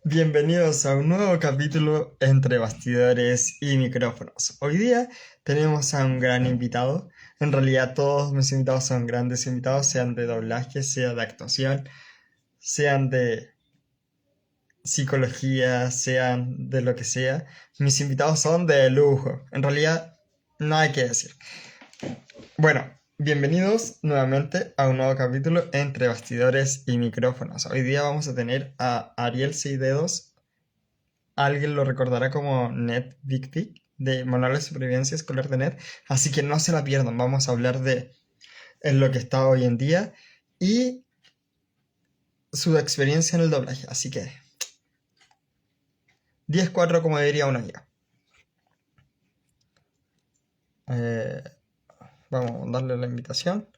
Bienvenidos a un nuevo capítulo entre bastidores y micrófonos. Hoy día tenemos a un gran invitado. En realidad todos mis invitados son grandes invitados, sean de doblaje, sea de actuación, sean de psicología, sean de lo que sea. Mis invitados son de lujo. En realidad, no hay que decir. Bueno, bienvenidos nuevamente a un nuevo capítulo entre bastidores y micrófonos. Hoy día vamos a tener a Ariel Seidedos. Alguien lo recordará como Ned Big Pig de Manual de Supervivencia Escolar de Ned, así que no se la pierdan. Vamos a hablar de en lo que está hoy en día y su experiencia en el doblaje. Así que 10-4 como diría una amiga. Eh, Vamos a darle la invitación.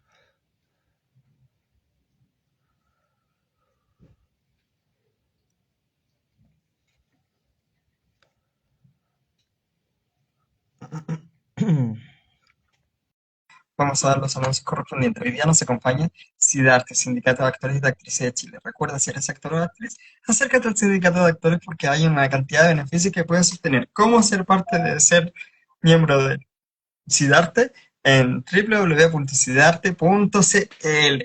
Vamos a dar los anuncios correspondientes. Hoy día nos acompaña SIDARTE, Sindicato de Actores y de Actrices de Chile. Recuerda, si eres actor o actriz, acércate al Sindicato de Actores porque hay una cantidad de beneficios que puedes obtener. ¿Cómo ser parte de ser miembro de SIDARTE? En www.sidarte.cl.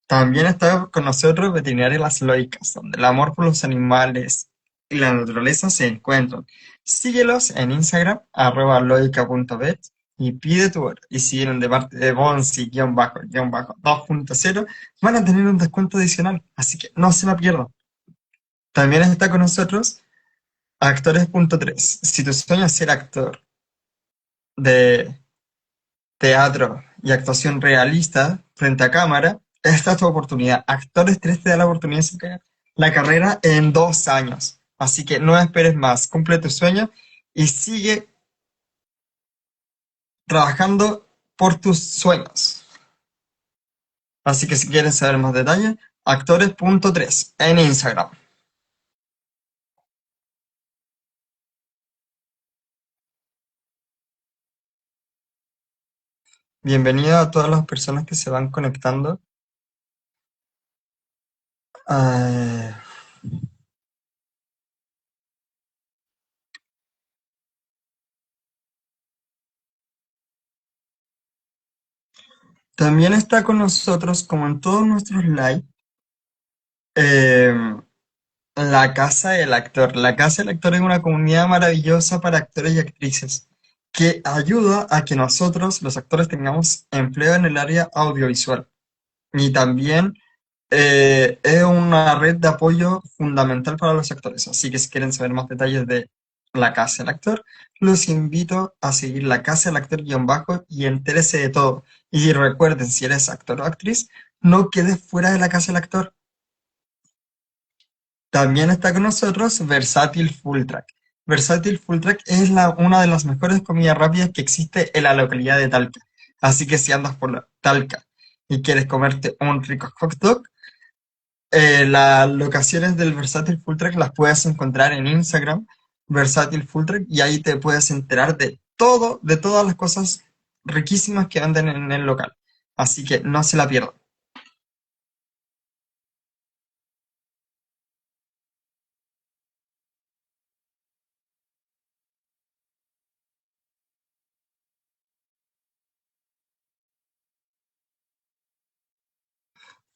También está con nosotros Veterinaria Las Loicas, donde el amor por los animales y la naturaleza se encuentran. Síguelos en Instagram, @loica.vet, y pide tu hora. Y si vienen de parte de Bonzi-2.0, van a tener un descuento adicional, así que no se la pierdan. También está con nosotros Actores.3. Si tu sueño es ser actor de teatro y actuación realista frente a cámara, esta es tu oportunidad. Actores 3 te da la oportunidad de sacar la carrera en 2 años. Así que no esperes más, cumple tu sueño y sigue trabajando por tus sueños. Así que si quieres saber más detalles, actores.3 en Instagram. Bienvenido a todas las personas que se van conectando. Ah, También está con nosotros, como en todos nuestros live, eh, la Casa del Actor. La Casa del Actor es una comunidad maravillosa para actores y actrices que ayuda a que nosotros, los actores, tengamos empleo en el área audiovisual. Y también es una red de apoyo fundamental para los actores. Así que si quieren saber más detalles de la Casa del Actor, los invito a seguir la Casa del Actor guión bajo y entérese de todo. Y recuerden, si eres actor o actriz, no quedes fuera de la Casa del Actor. También está con nosotros Versátil Full Track. Versátil Full Track es una de las mejores comidas rápidas que existe en la localidad de Talca. Así que si andas por Talca y quieres comerte un rico hot dog, las locaciones del Versátil Full Track las puedes encontrar en Instagram, Versátil Full Track, y ahí te puedes enterar de todo, de todas las cosas riquísimas que venden en el local. Así que no se la pierdan.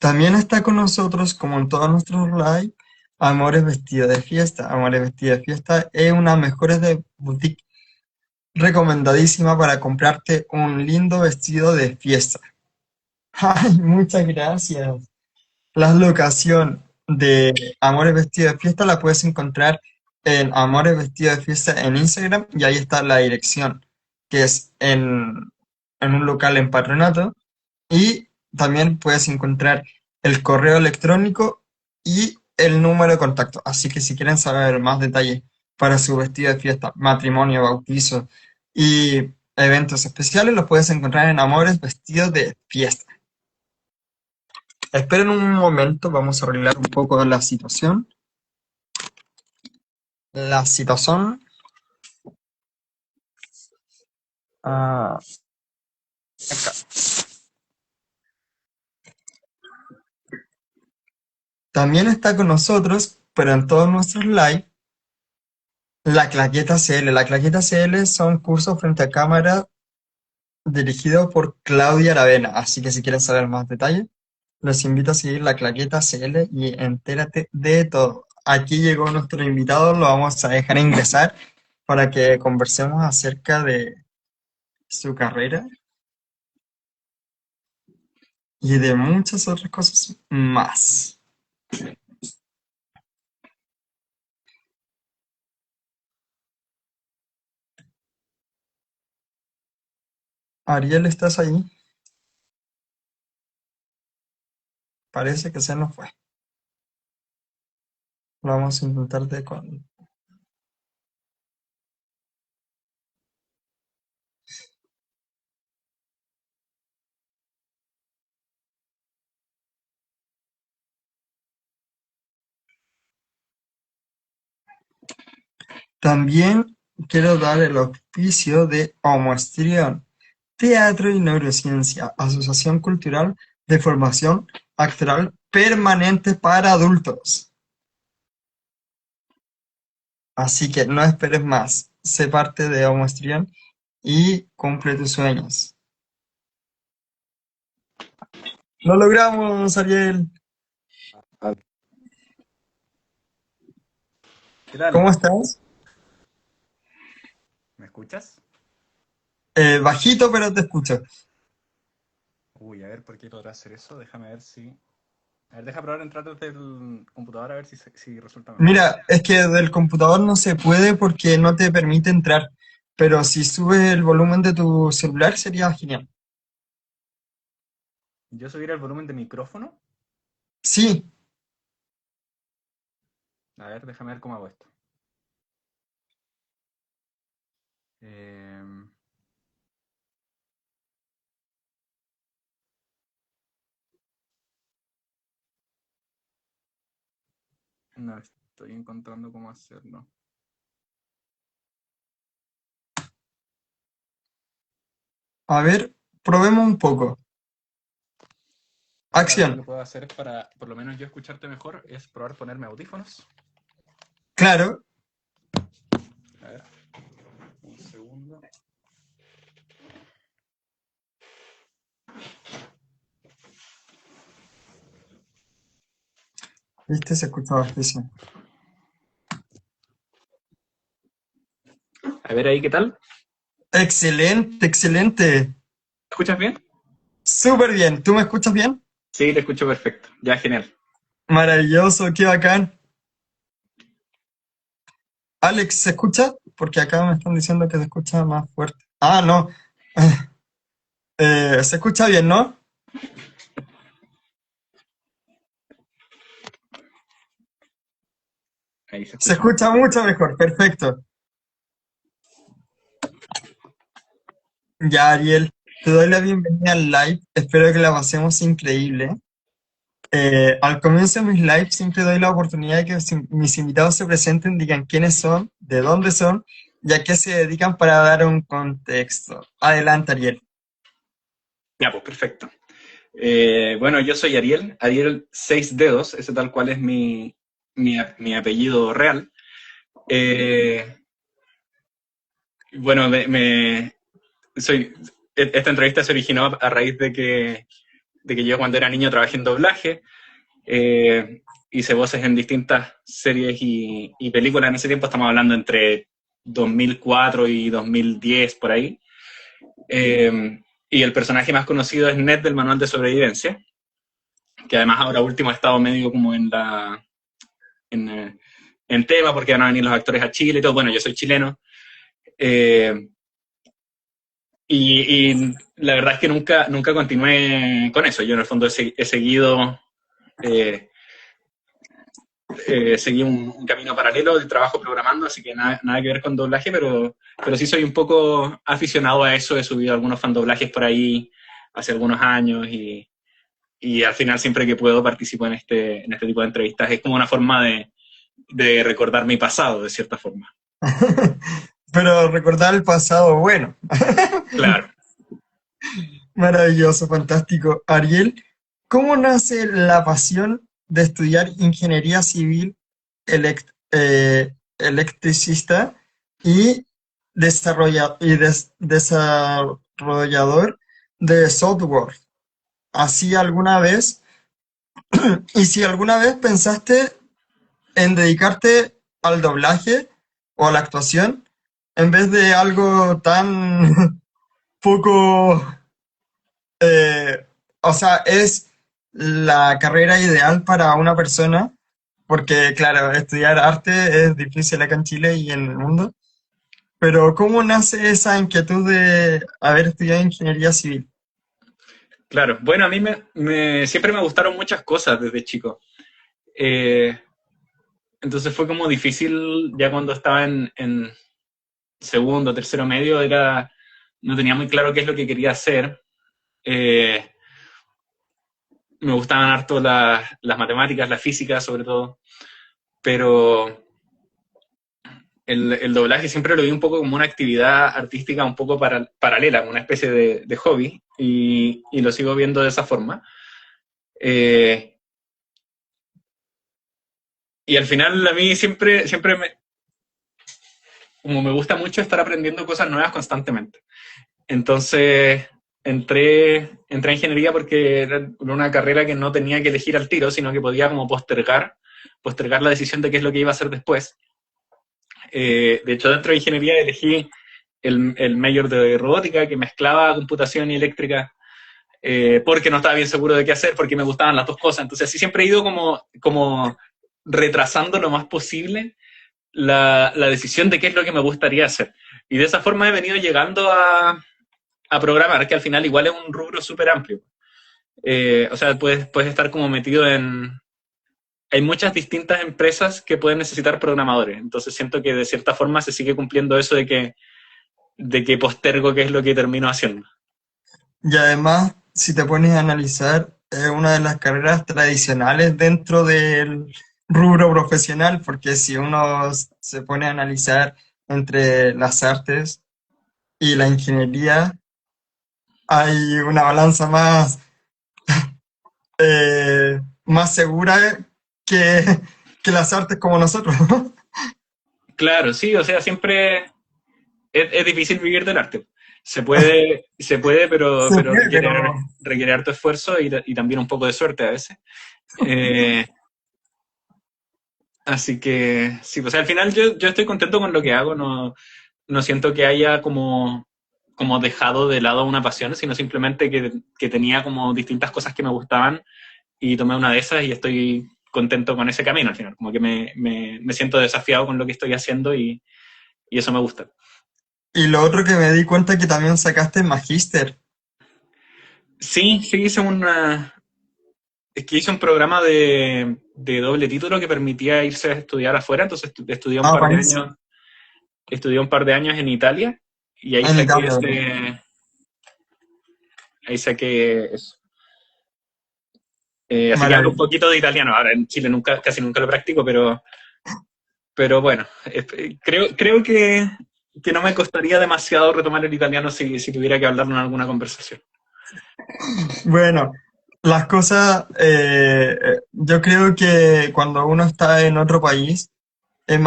También está con nosotros, como en todos nuestros live, Amores Vestido de Fiesta. Amores Vestido de Fiesta es una mejores de boutique recomendadísima para comprarte un lindo vestido de fiesta. Ay, muchas gracias. La locación de Amores Vestido de Fiesta la puedes encontrar en Amores Vestido de Fiesta en Instagram y ahí está la dirección, que es en un local en Patronato. Y también puedes encontrar el correo electrónico y el número de contacto. Así que si quieren saber más detalles para su vestido de fiesta, matrimonio, bautizo y eventos especiales, los puedes encontrar en Amores Vestidos de Fiesta. Esperen un momento, vamos a arreglar un poco la situación. La situación. ah, Acá. También está con nosotros pero en todos nuestros live, la Claqueta CL. La Claqueta CL son cursos frente a cámara dirigidos por Claudia Aravena. Así que si quieres saber más detalles, los invito a seguir la Claqueta CL y entérate de todo. Aquí llegó nuestro invitado, lo vamos a dejar ingresar para que conversemos acerca de su carrera y de muchas otras cosas más. Ariel, ¿estás ahí? Parece que se nos fue. Lo vamos a intentar de con... También quiero dar el auspicio de Homoestrión, Teatro y Neurociencia, Asociación Cultural de Formación Actoral Permanente para Adultos. Así que no esperes más, sé parte de Homoestrión y cumple tus sueños. ¡Lo logramos, Ariel! ¿Qué tal? ¿Cómo estás? ¿Me escuchas? Bajito, pero te escucho. Uy, a ver por qué podrá hacer eso. Déjame ver si. A ver, deja probar entrar desde el computador a ver si resulta mejor. Mira, es que del computador no se puede porque no te permite entrar, pero si subes el volumen de tu celular sería genial. Yo subir el volumen de micrófono. Sí, A ver, déjame ver cómo hago esto. Em, no estoy encontrando cómo hacerlo. a ver, probemos un poco. A ver, algo Acción. que puedo hacer es para, por lo menos yo escucharte mejor, es probar ponerme audífonos. Claro, A ver, un segundo. viste, se escucha bajísimo. A ver ahí, ¿qué tal? Excelente, excelente. ¿Me escuchas bien? Súper bien. ¿Tú me escuchas bien? Sí, te escucho perfecto. Ya, genial. Maravilloso, qué bacán. Alex, ¿se escucha? Porque acá me están diciendo que se escucha más fuerte. Ah, no. Se escucha bien, ¿no? Ahí se Se escucha escucha mejor. mucho mejor, perfecto. Ya, Ariel, te doy la bienvenida al live. Espero que la pasemos increíble. Al comienzo de mis lives siempre doy la oportunidad de que mis invitados se presenten, digan quiénes son, de dónde son y a qué se dedican para dar un contexto. Adelante, Ariel. Ya, pues perfecto. Bueno, yo soy Ariel, Ariel Seis Dedos, ese tal cual es mi apellido real. Eh, bueno, esta entrevista se originó a raíz de que yo cuando era niño trabajé en doblaje, hice voces en distintas series y películas. En ese tiempo estamos hablando entre 2004 y 2010, por ahí. Y el personaje más conocido es Ned del Manual de Sobrevivencia, que además ahora último ha estado medio como en, eh, en tema, porque van a venir los actores a Chile y todo. Bueno, yo soy chileno. eh, y la verdad es que nunca continué con eso. Yo en el fondo he seguido, eh, seguí un camino paralelo de trabajo programando, así que nada que ver con doblaje, pero sí soy un poco aficionado a eso. He subido algunos fan doblajes por ahí hace algunos años y al final siempre que puedo participo en este tipo de entrevistas. Es como una forma de recordar mi pasado, de cierta forma. Pero recordar el pasado, bueno. Claro. Maravilloso, fantástico. Ariel, ¿cómo nace la pasión de estudiar ingeniería civil electricista y, desarrollador de software. Así alguna vez, y si alguna vez pensaste en dedicarte al doblaje o a la actuación, en vez de algo tan poco, eh, o sea, es la carrera ideal para una persona, porque claro, estudiar arte es difícil acá en Chile y en el mundo, pero ¿cómo nace esa inquietud de haber estudiado ingeniería civil? Claro, bueno, a mí siempre me gustaron muchas cosas desde chico. Eh, entonces fue como difícil ya cuando estaba en segundo, tercero medio, no tenía muy claro qué es lo que quería hacer. Eh, Me gustaban harto las matemáticas, la física sobre todo, pero el doblaje siempre lo vi un poco como una actividad artística un poco paralela, como una especie de hobby, y lo sigo viendo de esa forma. Eh, y al final a mí siempre como me gusta mucho estar aprendiendo cosas nuevas constantemente. Entonces entré a ingeniería porque era una carrera que no tenía que elegir al tiro, sino que podía como postergar la decisión de qué es lo que iba a hacer después. De hecho, dentro de ingeniería elegí el mayor de robótica, que mezclaba computación y eléctrica, porque no estaba bien seguro de qué hacer, porque me gustaban las dos cosas. Entonces, así siempre he ido como retrasando lo más posible la decisión de qué es lo que me gustaría hacer. Y de esa forma he venido llegando a programar, que al final igual es un rubro súper amplio. O sea, puedes estar como metido en... Hay muchas distintas empresas que pueden necesitar programadores. Entonces siento que de cierta forma se sigue cumpliendo eso de que postergo qué es lo que termino haciendo. Y además, si te pones a analizar, es una de las carreras tradicionales dentro del rubro profesional, porque si uno se pone a analizar entre las artes y la ingeniería, hay una balanza más segura que, que las artes como nosotros. Claro, sí, o sea, siempre es difícil vivir del arte. Se puede, pero, Se pero puede, pero requiere harto esfuerzo y también un poco de suerte a veces. Eh, Así que, sí, pues al final yo estoy contento con lo que hago, no siento que haya como dejado de lado una pasión, sino simplemente que tenía como distintas cosas que me gustaban y tomé una de esas y estoy contento con ese camino al final, como que me siento desafiado con lo que estoy haciendo y eso me gusta. y lo otro que me di cuenta que también sacaste magíster. Sí, sí es que hice un programa de doble título que permitía irse a estudiar afuera, entonces estudié un Ah, par de buenísimo. años, estudié un par de años en Italia y En Italia, ¿verdad? ahí saqué eso. Así que hablo un Maravilloso. poquito de italiano. Ahora en Chile casi nunca lo practico, pero bueno, creo que no me costaría demasiado retomar el italiano si tuviera que hablarlo en alguna conversación. Bueno, las cosas, yo creo que cuando uno está en otro país es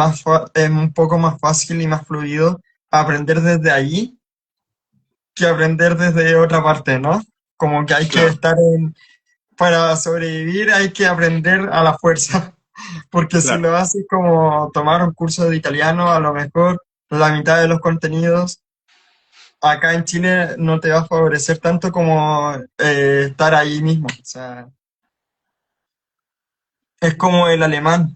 un poco más fácil y más fluido aprender desde allí que aprender desde otra parte, ¿no? Como que hay que Claro, estar para sobrevivir hay que aprender a la fuerza, porque si claro, lo haces como tomar un curso de italiano, a lo mejor la mitad de los contenidos acá en Chile no te va a favorecer tanto como estar ahí mismo. O sea, es como el alemán.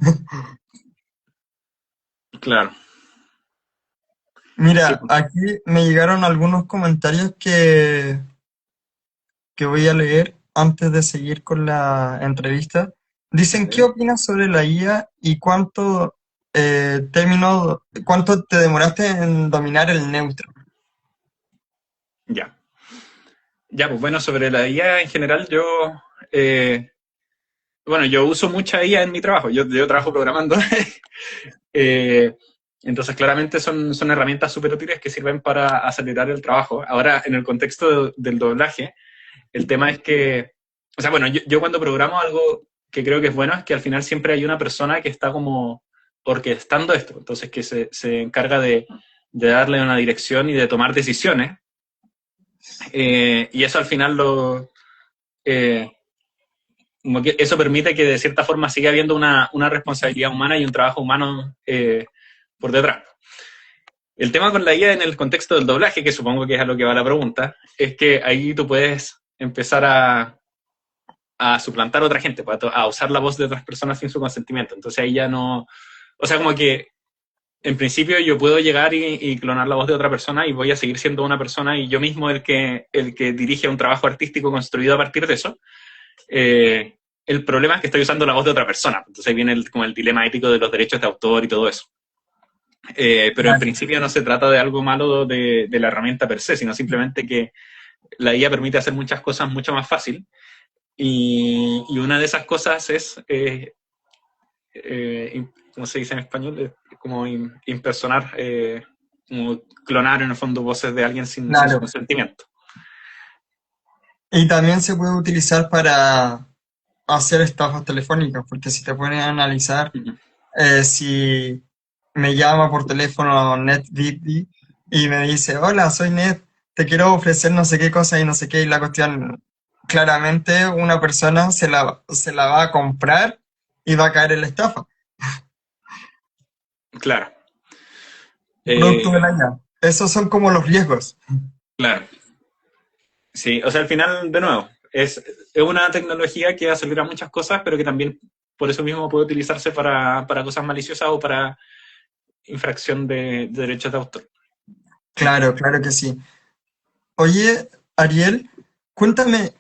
claro. Sí, Mira, pues. aquí me llegaron algunos comentarios que voy a leer antes de seguir con la entrevista. Dicen, ¿qué Ok. opinas sobre la IA y cuánto te demoraste en dominar el neutro? Ya. Ya, pues bueno, sobre la IA en general, eh, bueno, yo uso mucha IA en mi trabajo. Yo trabajo programando. Eh, entonces, claramente son herramientas súper útiles que sirven para acelerar el trabajo. Ahora, en el contexto del doblaje, el tema es que, o sea, bueno, yo cuando programo algo que creo que es bueno es que al final siempre hay una persona que está como orquestando esto, entonces que se encarga de darle una dirección y de tomar decisiones, y eso al final eh, como que eso permite que de cierta forma siga habiendo una responsabilidad humana y un trabajo humano por detrás. El tema con la IA en el contexto del doblaje, que supongo que es a lo que va la pregunta, es que ahí tú puedes empezar a suplantar a otra gente, a usar la voz de otras personas sin su consentimiento. Entonces ahí ya no... O sea, como que en principio yo puedo llegar y clonar la voz de otra persona y voy a seguir siendo una persona y yo mismo el que dirige un trabajo artístico construido a partir de eso. El problema es que estoy usando la voz de otra persona. Entonces ahí viene como el dilema ético de los derechos de autor y todo eso. Pero en principio no se trata de algo malo de la herramienta per se, sino simplemente que la IA permite hacer muchas cosas mucho más fácil. Y una de esas cosas es, ¿cómo se dice en español? Como impersonar, como clonar en el fondo voces de alguien sin su Claro. consentimiento. Y también se puede utilizar para hacer estafas telefónicas, porque si te pones a analizar, Uh -huh. si me llama por teléfono NetViddy y me dice, hola, soy Net, te quiero ofrecer no sé qué cosa y no sé qué, y la cuestión, claramente una persona se la va a comprar y va a caer en la estafa, Claro. producto de la IA. Esos son como los riesgos. Claro. Sí, o sea, al final, de nuevo, es una tecnología que acelera muchas cosas, pero que también por eso mismo puede utilizarse para cosas maliciosas o para infracción de derechos de autor. Claro, claro que sí. Oye, Ariel, cuéntame,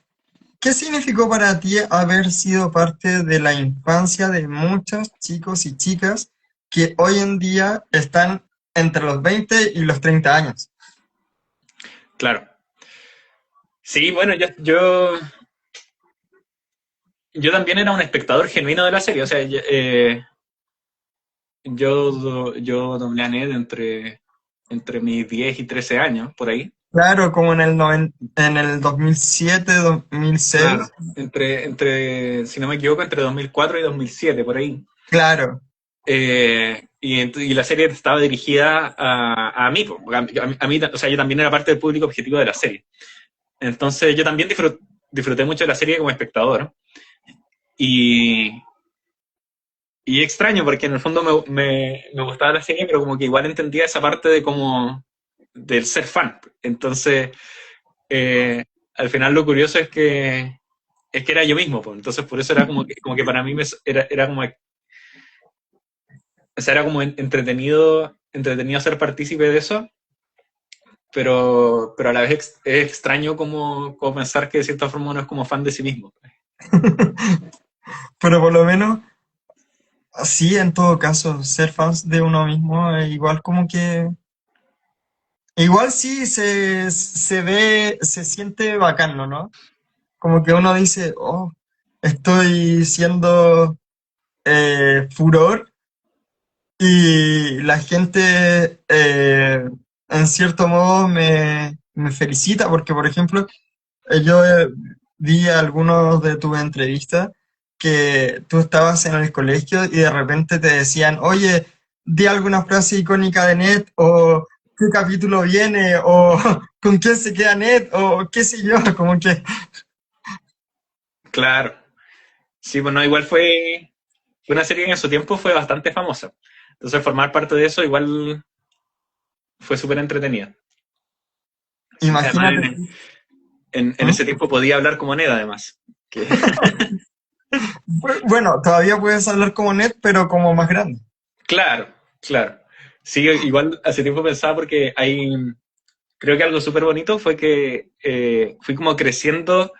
¿qué significó para ti haber sido parte de la infancia de muchos chicos y chicas que hoy en día están entre los 20 y los 30 años? Claro. Sí, bueno, yo también era un espectador genuino de la serie, o sea, yo doblé a Ned entre mis 10 y 13 años, por ahí. Claro, como en el 2007, Claro. 2006. Si no me equivoco, entre 2004 y 2007, por ahí. Claro, Y la serie estaba dirigida a mí, a mí, o sea, yo también era parte del público objetivo de la serie. Entonces yo también disfruté mucho de la serie como espectador. Y, y extraño, porque en el fondo me gustaba la serie, pero como que igual entendía esa parte de como del ser fan. Entonces, al final lo curioso es que era yo mismo, pues. Entonces por eso era como que para mí era como, o sea, era como entretenido ser partícipe de eso, pero a la vez es extraño como pensar que de cierta forma uno es como fan de sí mismo. pero por lo menos, sí, en todo caso, ser fans de uno mismo, igual como que, igual sí se ve, se siente bacano, ¿no? Como que uno dice, oh, estoy siendo furor y la gente en cierto modo me felicita porque, por ejemplo, yo vi algunos de tus entrevistas que tú estabas en el colegio y de repente te decían, oye, di alguna frase icónica de Ned o qué capítulo viene o con quién se queda Ned o qué sé yo, como que, Claro. Sí, bueno, igual fue una serie que en su tiempo fue bastante famosa. Entonces formar parte de eso igual fue súper entretenida. Sí, además imagínate. en ¿Mm? ese tiempo podía hablar como Ned, además. Que, Bueno, todavía puedes hablar como Ned, pero como más grande. claro, claro. Sí, igual hace tiempo pensaba porque creo que algo súper bonito fue que fui como creciendo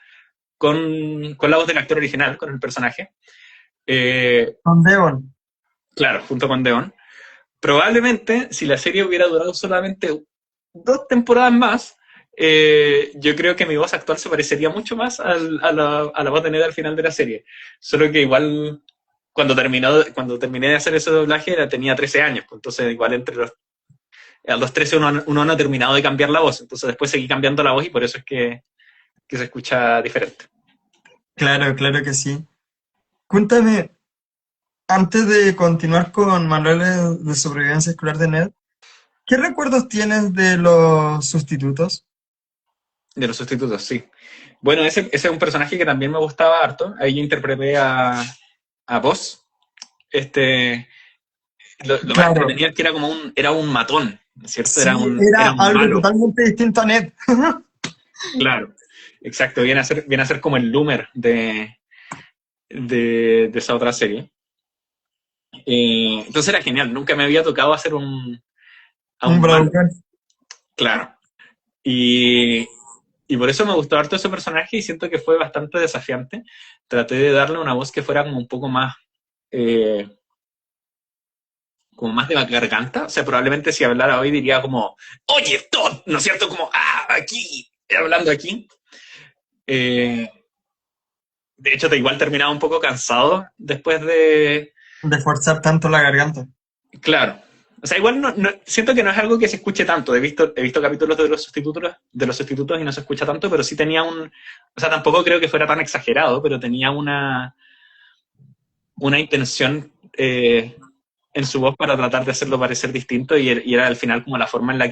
con la voz del actor original, con el personaje. Eh, Con Devon. claro, junto con Deon. Probablemente, si la serie hubiera durado solamente 2 temporadas más, yo creo que mi voz actual se parecería mucho más a la voz de Ned al final de la serie. Solo que igual, cuando terminé de hacer ese doblaje, tenía 13 años, pues entonces igual a los 13 uno no ha terminado de cambiar la voz, entonces después seguí cambiando la voz y por eso es que se escucha diferente. Claro, claro que sí. Cuéntame, antes de continuar con manuales de supervivencia escolar de Ned, ¿qué recuerdos tienes de los sustitutos? De los sustitutos, sí. Bueno, ese es un personaje que también me gustaba harto. Ahí yo interpreté a Boss. Este, lo más Claro, entretenido es que era un matón, ¿no es cierto? sí, Era era un algo malo, totalmente distinto a Ned. claro. Exacto, viene a ser como el Loomer de esa otra serie. Entonces era genial, nunca me había tocado hacer a Un un malo, bravucón. claro. Y, y por eso me gustó harto ese personaje y siento que fue bastante desafiante. Traté de darle una voz que fuera como un poco más, eh, como más de la garganta. O sea, probablemente si hablara hoy diría como, oye, Todd, ¿no es cierto? Como, aquí, hablando aquí. Eh, de hecho, igual terminaba un poco cansado después de, De forzar tanto la garganta. claro. O sea, igual siento que no es algo que se escuche tanto. He visto capítulos de los sustitutos y no se escucha tanto, pero sí tenía o sea, tampoco creo que fuera tan exagerado, pero tenía una intención en su voz para tratar de hacerlo parecer distinto y era al final como la forma en la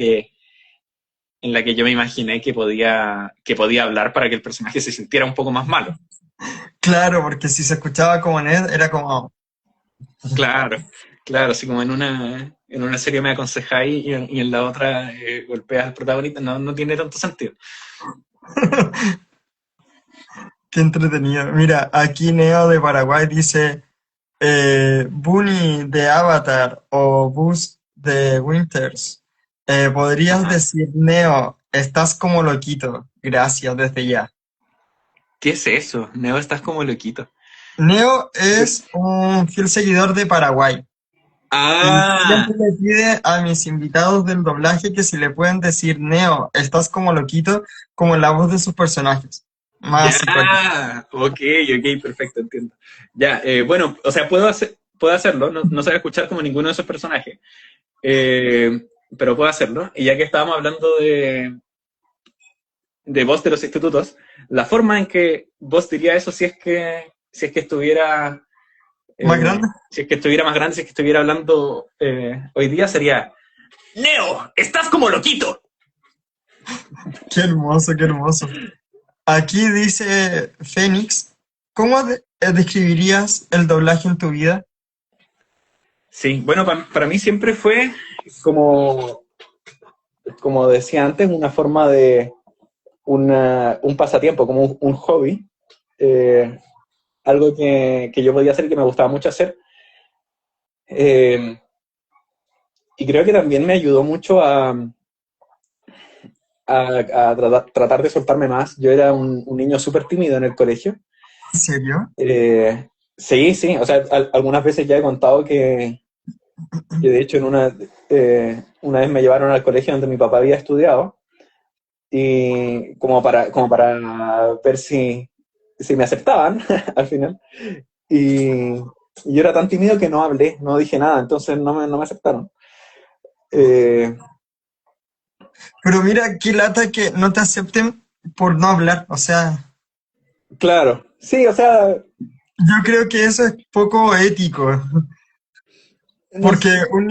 que yo me imaginé que podía hablar para que el personaje se sintiera un poco más malo. Claro, porque si se escuchaba como Ned, era como... Claro, claro, así como en una serie me aconsejáis y en la otra golpeas al protagonista, no tiene tanto sentido. Qué entretenido. Mira, aquí Neo de Paraguay dice Bunny de Avatar o Buzz de Winters. ¿Podrías Ajá. decir, Neo, estás como loquito? Gracias desde ya. ¿Qué es eso? Neo, estás como loquito. Neo es un fiel seguidor de Paraguay y Ah, siempre le pide a mis invitados del doblaje que si le pueden decir, Neo, estás como loquito, como en la voz de sus personajes. ya, Más icónico. ok, perfecto, entiendo. Ya, bueno, o sea, puedo hacerlo, no sé escuchar como ninguno de esos personajes, eh, pero puedo hacerlo. Y ya que estábamos hablando de voz de los institutos, la forma en que vos diría eso si es que estuviera, Más grande. si es que estuviera más grande, si es que estuviera hablando hoy día sería, Neo, estás como loquito. Qué hermoso, qué hermoso. Aquí dice Fénix, ¿cómo describirías el doblaje en tu vida? Sí, bueno, para mí siempre fue como, como decía antes, una forma de un pasatiempo, como un hobby, eh, algo que yo podía hacer y que me gustaba mucho hacer. Eh, y creo que también me ayudó mucho a tratar de soltarme más. Yo era un niño súper tímido en el colegio. ¿En serio? Sí, sí, o sea, algunas veces ya he contado que de hecho una vez me llevaron al colegio donde mi papá había estudiado y como para ver si me aceptaban al final. Y, y yo era tan tímido que no hablé, no dije nada, entonces no me aceptaron. Eh, Pero mira, qué lata que no te acepten por no hablar. O sea, claro, sí, o sea, yo creo que eso es poco ético. no Porque sé, un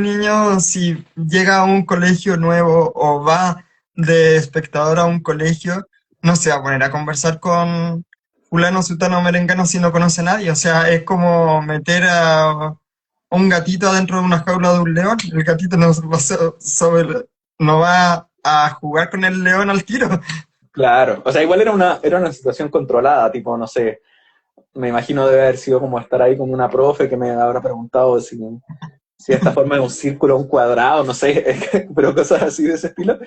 niño si llega a un colegio nuevo o va de espectador a un colegio, no se va a poner a conversar con fulano, sutano, merengano si no conoce a nadie. O sea, es como meter a un gatito adentro de una jaula de un león. El gatito no va a jugar con el león al tiro. claro, o sea, igual era una situación controlada, tipo, no sé, me imagino debe haber sido como estar ahí con una profe que me habrá preguntado si esta forma es un círculo o un cuadrado, no sé, pero cosas así de ese estilo.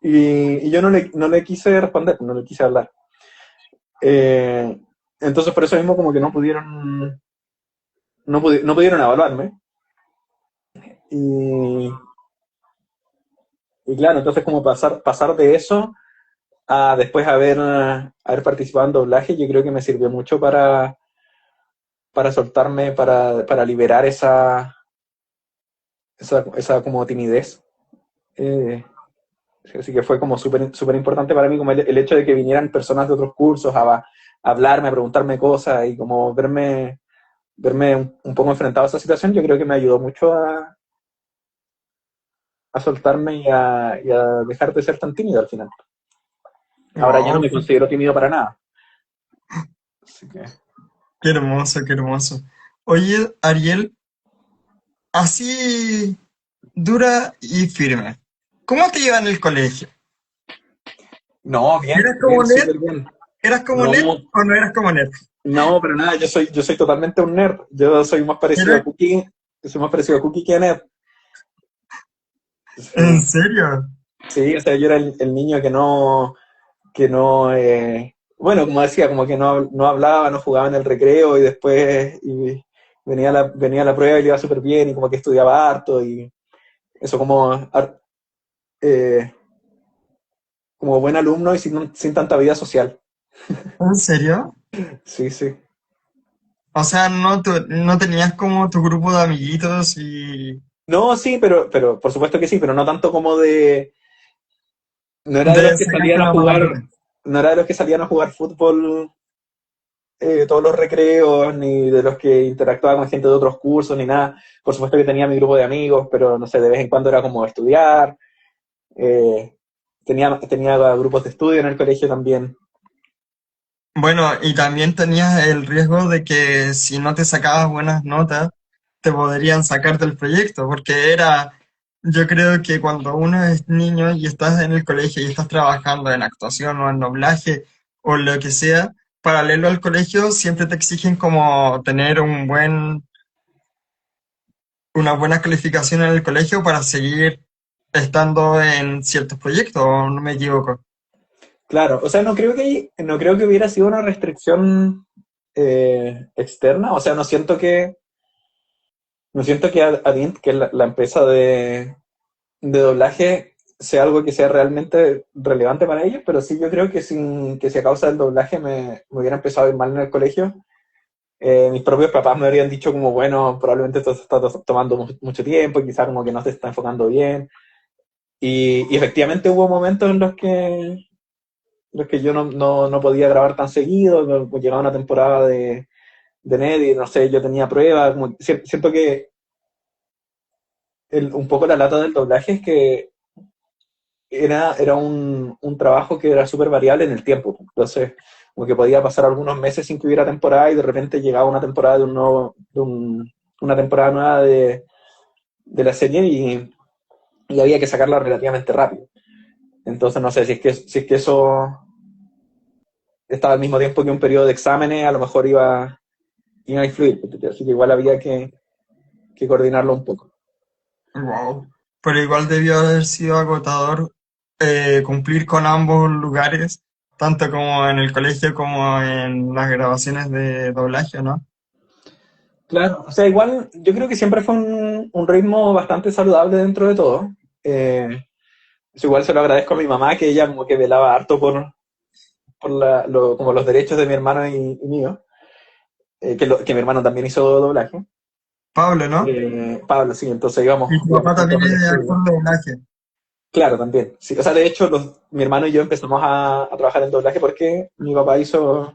Y yo no le quise responder, no le quise hablar. Eh, entonces por eso mismo como que no pudieron evaluarme. Y, y claro, entonces como pasar de eso a después haber participado en doblaje, yo creo que me sirvió mucho para soltarme, para liberar esa como timidez. Eh, Así que fue como súper importante para mí como el hecho de que vinieran personas de otros cursos a hablarme, a preguntarme cosas y como verme, verme un poco enfrentado a esa situación, yo creo que me ayudó mucho a soltarme y a dejar de ser tan tímido al final. Ahora ya no Wow, me considero tímido para nada. Así que... qué hermoso, qué hermoso. Oye, Ariel, así dura y firme. ¿Cómo te iba en el colegio? No, bien, ¿Eras como bien, nerd? súper bien. ¿Eras como No, nerd o no eras como nerd? no, pero nada, yo soy totalmente un nerd. Yo soy más parecido a ¿Eras Cookie, soy más parecido a Cookie que a nerd. en Sí, serio? sí, o sea, yo era el niño que no, bueno, como decía, como que no hablaba, no jugaba en el recreo y después venía la prueba y le iba súper bien y como que estudiaba harto y eso eh, como buen alumno y sin tanta vida social. ¿En serio? Sí, sí. O sea, no tenías como tu grupo de amiguitos y No, sí, pero por supuesto que sí, pero no tanto como no era de de los que sacarte salían a una jugar, palabra. no era de los que salían a jugar fútbol todos los recreos, ni de los que interactuaba con gente de otros cursos, ni nada. Por supuesto que tenía mi grupo de amigos, pero no sé, de vez en cuando era como estudiar. eh, tenía grupos de estudio en el colegio también. Bueno, y también tenías el riesgo de que si no te sacabas buenas notas, te podrían sacar del proyecto, porque yo creo que cuando uno es niño y estás en el colegio y estás trabajando en actuación o en doblaje o lo que sea, paralelo al colegio, siempre te exigen como tener una buena calificación en el colegio para seguir estando en ciertos proyectos, ¿o no me equivoco? Claro, o sea, no creo que hubiera sido una restricción externa. O sea, no siento que Adint, que es la empresa de doblaje, sea algo que sea realmente relevante para ellos, pero sí yo creo que si a causa del doblaje me hubiera empezado a ir mal en el colegio, mis propios papás me habrían dicho como, bueno, probablemente esto se está tomando mucho tiempo, y quizá como que no se está enfocando bien. Y efectivamente hubo momentos en los que yo no podía grabar tan seguido, llegaba una temporada de NED y no sé, yo tenía pruebas, siento que un poco la lata del doblaje es que era un trabajo que era súper variable en el tiempo. Entonces, como que podía pasar algunos meses sin que hubiera temporada y de repente llegaba una temporada una temporada nueva de la serie y había que sacarla relativamente rápido. Entonces, no sé, si es que eso estaba al mismo tiempo que un periodo de exámenes, a lo mejor iba a influir. Así que igual había que coordinarlo un poco. Wow. Pero igual debió haber sido agotador cumplir con ambos lugares, tanto como en el colegio como en las grabaciones de doblaje, ¿no? Claro, o sea, igual yo creo que siempre fue un ritmo bastante saludable dentro de todo. Eso igual se lo agradezco a mi mamá, que ella como que velaba harto por como los derechos de mi hermano y mío, que mi hermano también hizo doblaje. Pablo, ¿no? Pablo, sí, entonces Y tu íbamos papá también juntos al es estudio. actor de doblaje. Claro, también. Sí, o sea, de hecho, mi hermano y yo empezamos a trabajar en doblaje porque mi papá hizo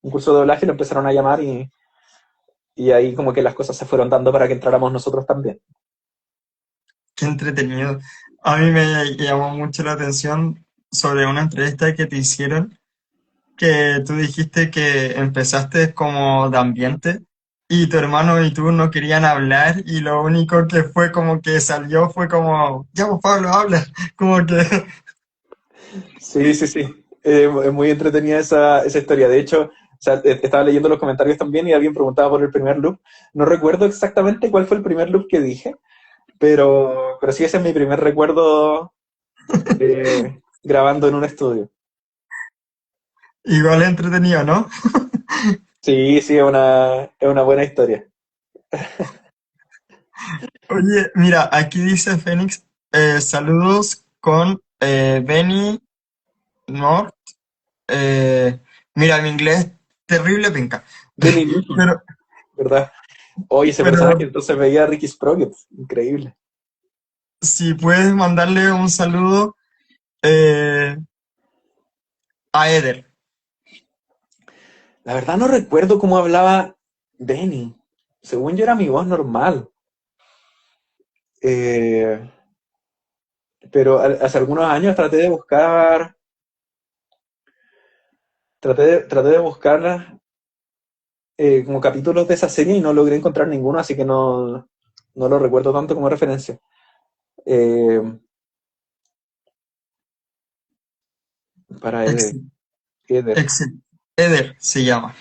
un curso de doblaje y lo empezaron a llamar y ahí como que las cosas se fueron dando para que entráramos nosotros también. Qué entretenido. A mí me llamó mucho la atención sobre una entrevista que te hicieron, que tú dijiste que empezaste como de ambiente y tu hermano y tú no querían hablar y lo único que fue como que salió fue como, ya pues Pablo, habla. Como que Sí, sí, sí. Es muy entretenida esa historia. De hecho, o sea, estaba leyendo los comentarios también y alguien preguntaba por el primer loop. No recuerdo exactamente cuál fue el primer loop que dije, pero sí ese es mi primer recuerdo grabando en un estudio. igual es entretenido, ¿no? Sí, sí, es una buena historia. Oye, mira, aquí dice Fénix, saludos con Benny North. Eh, mira, mi inglés terrible pinca. Benny Newton, Pero, ¿verdad? Oye, ese personaje pero entonces veía a Ricky Sprocket. Increíble. si puedes mandarle un saludo eh, a Eder. La verdad no recuerdo cómo hablaba Benny. según yo era mi voz normal. Eh, pero hace algunos años traté de buscar como capítulos de esa serie y no logré encontrar ninguno, así que no lo recuerdo tanto como referencia. Eh, para Eder. Exit, Eder. Exit. Eder se llama.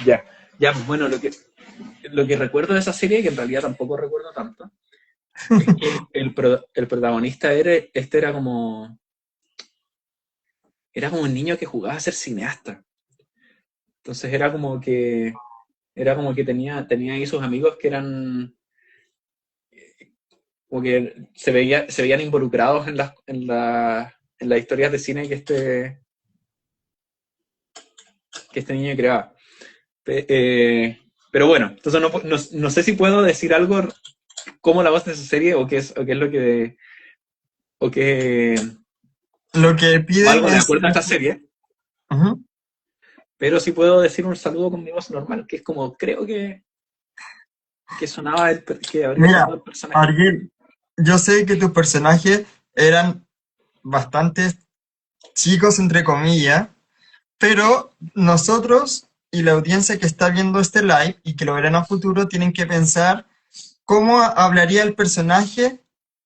Ya, ya, pues bueno, lo que recuerdo de esa serie, que en realidad tampoco recuerdo tanto, es que el protagonista era como un niño que jugaba a ser cineasta. Entonces era como que tenía ahí sus amigos que eran como que se veían involucrados en las historias de cine que este niño creaba. Pero bueno, entonces no sé si puedo decir algo como la voz de esa serie o qué es lo que o que Lo que o piden algo de es... acuerdo a esta serie, Ujú. pero sí puedo decir un saludo con mi voz normal, que es como creo que habría Mira, sonado el personaje. Ariel, yo sé que tus personajes eran bastante chicos, entre comillas, pero nosotros y la audiencia que está viendo este live y que lo verán a futuro tienen que pensar cómo hablaría el personaje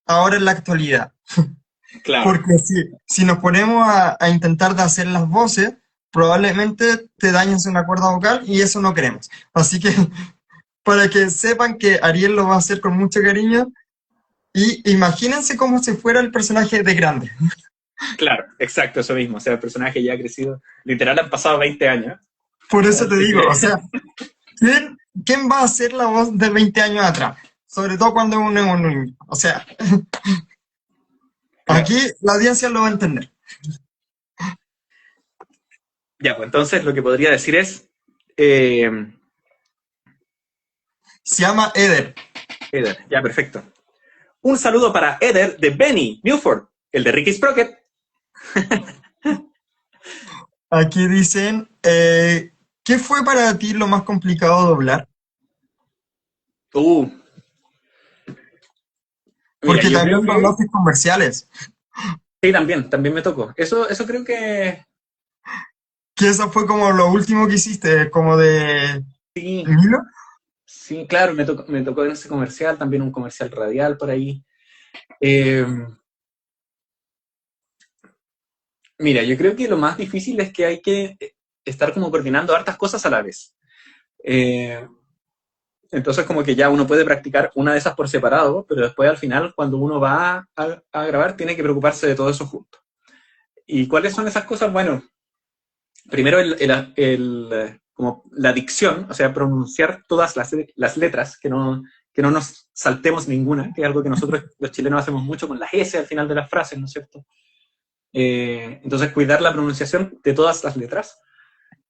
ahora en la actualidad. Claro, Porque si nos ponemos a intentar de hacer las voces, probablemente te dañes una cuerda vocal y eso no queremos. Así que para que sepan que Ariel lo va a hacer con mucho cariño y imagínense como si fuera el personaje de grande. claro, exacto, eso mismo. O sea, el personaje ya ha crecido. Literal han pasado 20 años. Por eso te Así digo, que, o sea, ¿quién va a hacer la voz de 20 años atrás? Sobre todo cuando uno es un niño. O sea, claro. aquí la audiencia lo va a entender. Ya, pues entonces lo que podría decir es, eh, Se llama Eder. Eder, ya, perfecto. Un saludo para Eder de Benny Newford, el de Ricky Sprocket. Aquí dicen, ¿qué fue para ti lo más complicado de doblar? Uh, Mira, Porque yo creo también que doblaste comerciales, sí, también me tocó. Eso creo que que eso fue como lo último que hiciste, como de sí, Milo. sí, claro, me tocó en ese comercial, también un comercial radial por ahí. Eh, Mira, yo creo que lo más difícil es que hay que estar como coordinando hartas cosas a la vez. Eh, entonces como que ya uno puede practicar una de esas por separado, pero después al final cuando uno va a grabar tiene que preocuparse de todo eso junto. ¿Y cuáles son esas cosas? Bueno, primero como la dicción, o sea, pronunciar todas las letras, que no nos saltemos ninguna, que es algo que nosotros los chilenos hacemos mucho con las S al final de las frases, ¿no es cierto? Entonces, cuidar la pronunciación de todas las letras,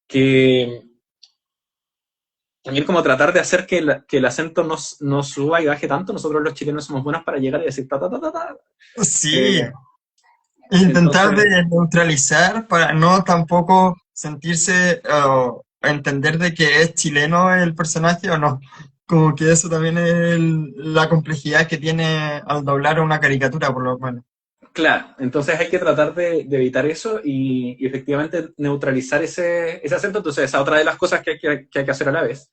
que también como tratar de hacer que el acento no suba y baje tanto, nosotros los chilenos somos buenos para llegar y decir ta, ta, ta, ta, ta. Sí, Eh, intentar entonces, de neutralizar para no tampoco sentirse o entender de que es chileno el personaje o no. Como que eso también es la complejidad que tiene al doblar una caricatura, por lo menos. claro, entonces hay que tratar de evitar eso y efectivamente neutralizar ese acento. Entonces, esa es otra de las cosas que hay que hacer a la vez.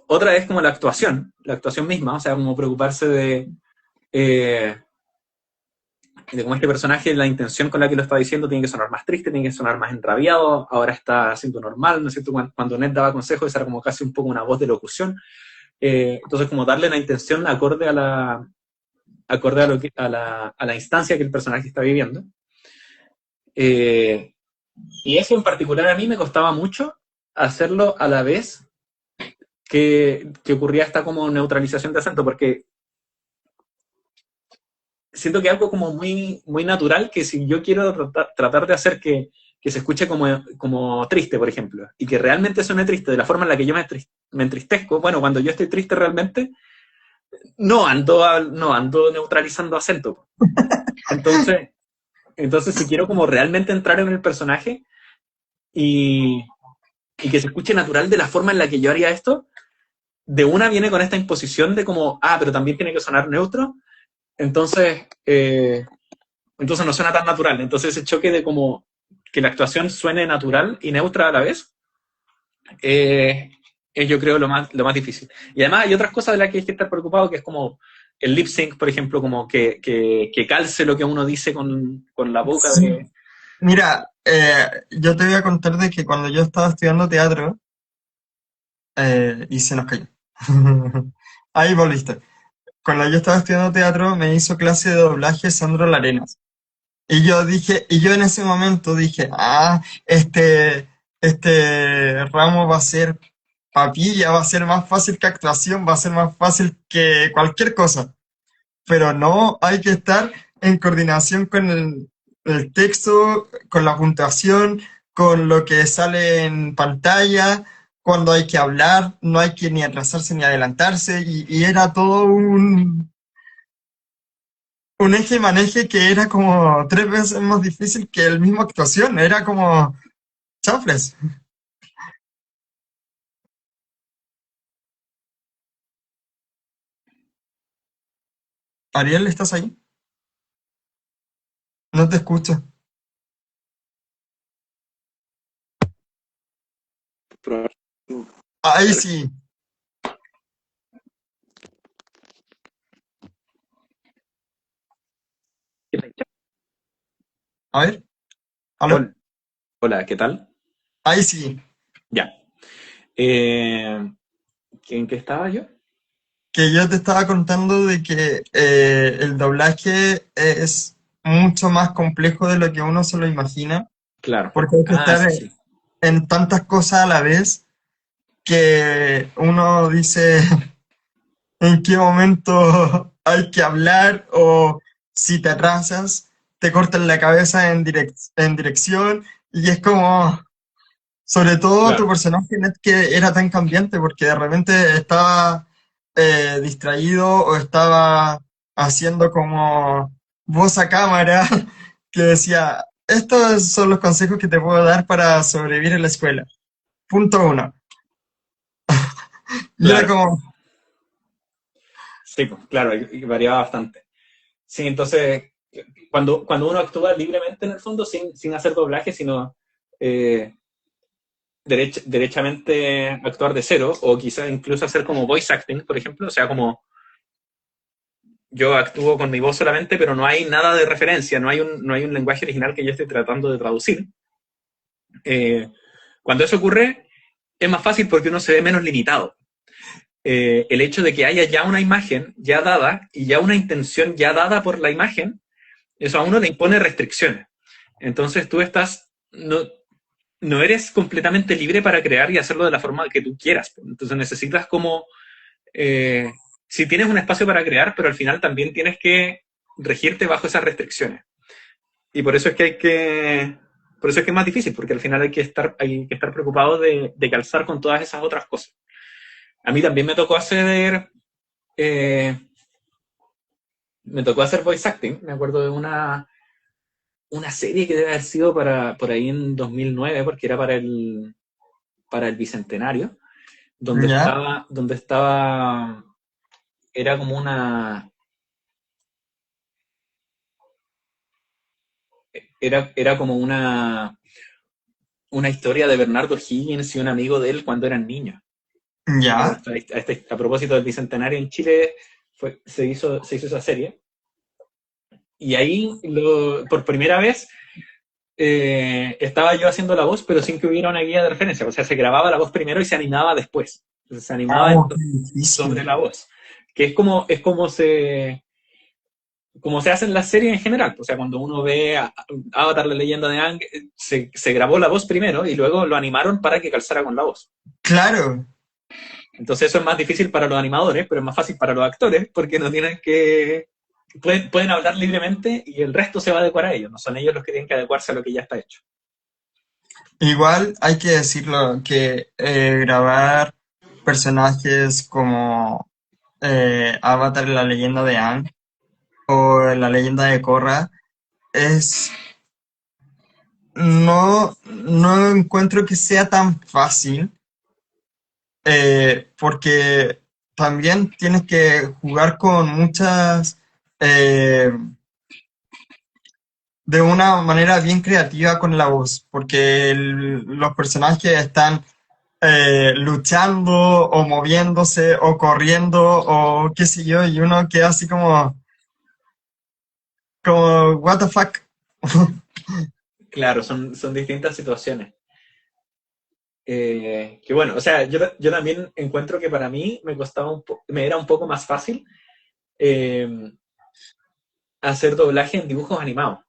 Otra es como la actuación misma, o sea, como preocuparse eh, de cómo este personaje, la intención con la que lo está diciendo, tiene que sonar más triste, tiene que sonar más enrabiado, ahora está siendo normal, ¿no es cierto? Cuando Ned daba consejos, esa era como casi un poco una voz de locución. Entonces, como darle la intención acorde a, a la instancia que el personaje está viviendo. Eh, y eso en particular a mí me costaba mucho hacerlo a la vez que ocurría esta como neutralización de acento, porque siento que es algo como muy natural que si yo quiero tratar de hacer que se escuche como triste, por ejemplo, y que realmente suene triste de la forma en la que yo me entristezco, bueno, cuando yo estoy triste realmente, no ando neutralizando acento. Entonces, entonces si quiero como realmente entrar en el personaje y, y que se escuche natural de la forma en la que yo haría esto, de una viene con esta imposición de como, pero también tiene que sonar neutro, entonces, entonces no suena tan natural. Entonces ese choque de como que la actuación suene natural y neutra a la vez, eh, es yo creo lo más difícil. Y además hay otras cosas de las que hay que estar preocupado, que es como el lip sync, por ejemplo, como que calce lo que uno dice con la boca Sí. de... Mira, yo te voy a contar de que cuando yo estaba estudiando teatro, y se nos cayó. Ahí volviste. Cuando yo estaba estudiando teatro, me hizo clase de doblaje Sandro Larenas. Y yo en ese momento dije, este ramo va a ser papilla, va a ser más fácil que actuación, va a ser más fácil que cualquier cosa. Pero no, hay que estar en coordinación con el texto, con la puntuación, con lo que sale en pantalla, cuando hay que hablar, no hay que ni atrasarse ni adelantarse, y era todo un eje y maneje que era como 3 veces más difícil que el mismo actuación, era como chanfles. Ariel, ¿estás ahí? No te escucho. Ahí sí. A ver, ¿aló? Hola, hola, ¿qué tal? Ahí sí. Ya. Eh, ¿En qué estaba yo? Que yo te estaba contando de que el doblaje es mucho más complejo de lo que uno se lo imagina, Claro. porque hay que Ah, estar sí, sí. en tantas cosas a la vez que uno dice en qué momento hay que hablar o si te atrasas, te cortan la cabeza en dirección y es como, sobre todo tu Claro, personaje Ned que era tan cambiante porque de repente estaba distraído o estaba haciendo como voz a cámara que decía, estos son los consejos que te puedo dar para sobrevivir en la escuela. Punto uno. Y era claro. como, Sí, pues, claro, y variaba bastante. Sí, entonces, cuando uno actúa libremente en el fondo, sin hacer doblaje, sino eh, derechamente actuar de cero, o quizás incluso hacer como voice acting, por ejemplo, o sea, como yo actúo con mi voz solamente, pero no hay nada de referencia, no hay un lenguaje original que yo esté tratando de traducir. Eh, cuando eso ocurre, es más fácil porque uno se ve menos limitado. El hecho de que haya ya una imagen ya dada y ya una intención ya dada por la imagen, eso a uno le impone restricciones. Entonces tú no eres completamente libre para crear y hacerlo de la forma que tú quieras. Entonces necesitas como, eh, si tienes un espacio para crear, pero al final también tienes que regirte bajo esas restricciones. Y por eso es que por eso es que es más difícil, porque al final hay que estar preocupado de calzar con todas esas otras cosas. A mí también eh, me tocó hacer voice acting, me acuerdo de una serie que debe haber sido por ahí en 2009, porque era para el Bicentenario, ya, donde estaba, era como era como una historia de Bernardo Higgins y un amigo de él cuando eran niños. ya. A propósito del Bicentenario en Chile, se hizo esa serie. Y ahí, por primera vez, estaba yo haciendo la voz, pero sin que hubiera una guía de referencia. O sea, se grababa la voz primero y se animaba después. Entonces, se animaba Oh, qué sobre difícil. la voz. Que es como se hace en las series en general. O sea, cuando uno ve Avatar, la leyenda de Aang, se grabó la voz primero y luego lo animaron para que calzara con la voz. Claro. Entonces eso es más difícil para los animadores, pero es más fácil para los actores porque no tienen que... pueden hablar libremente y el resto se va a adecuar a ellos. No son ellos los que tienen que adecuarse a lo que ya está hecho. Igual hay que decirlo que grabar personajes como Avatar, la leyenda de Aang o la leyenda de Korra es no encuentro que sea tan fácil, porque también tienes que jugar con muchas, eh, de una manera bien creativa con la voz, porque los personajes están luchando o moviéndose o corriendo o qué sé yo, y uno queda así como, what the fuck. Claro, son distintas situaciones. Que bueno, o sea, yo también encuentro que para mí me era un poco más fácil eh, hacer doblaje en dibujos animados.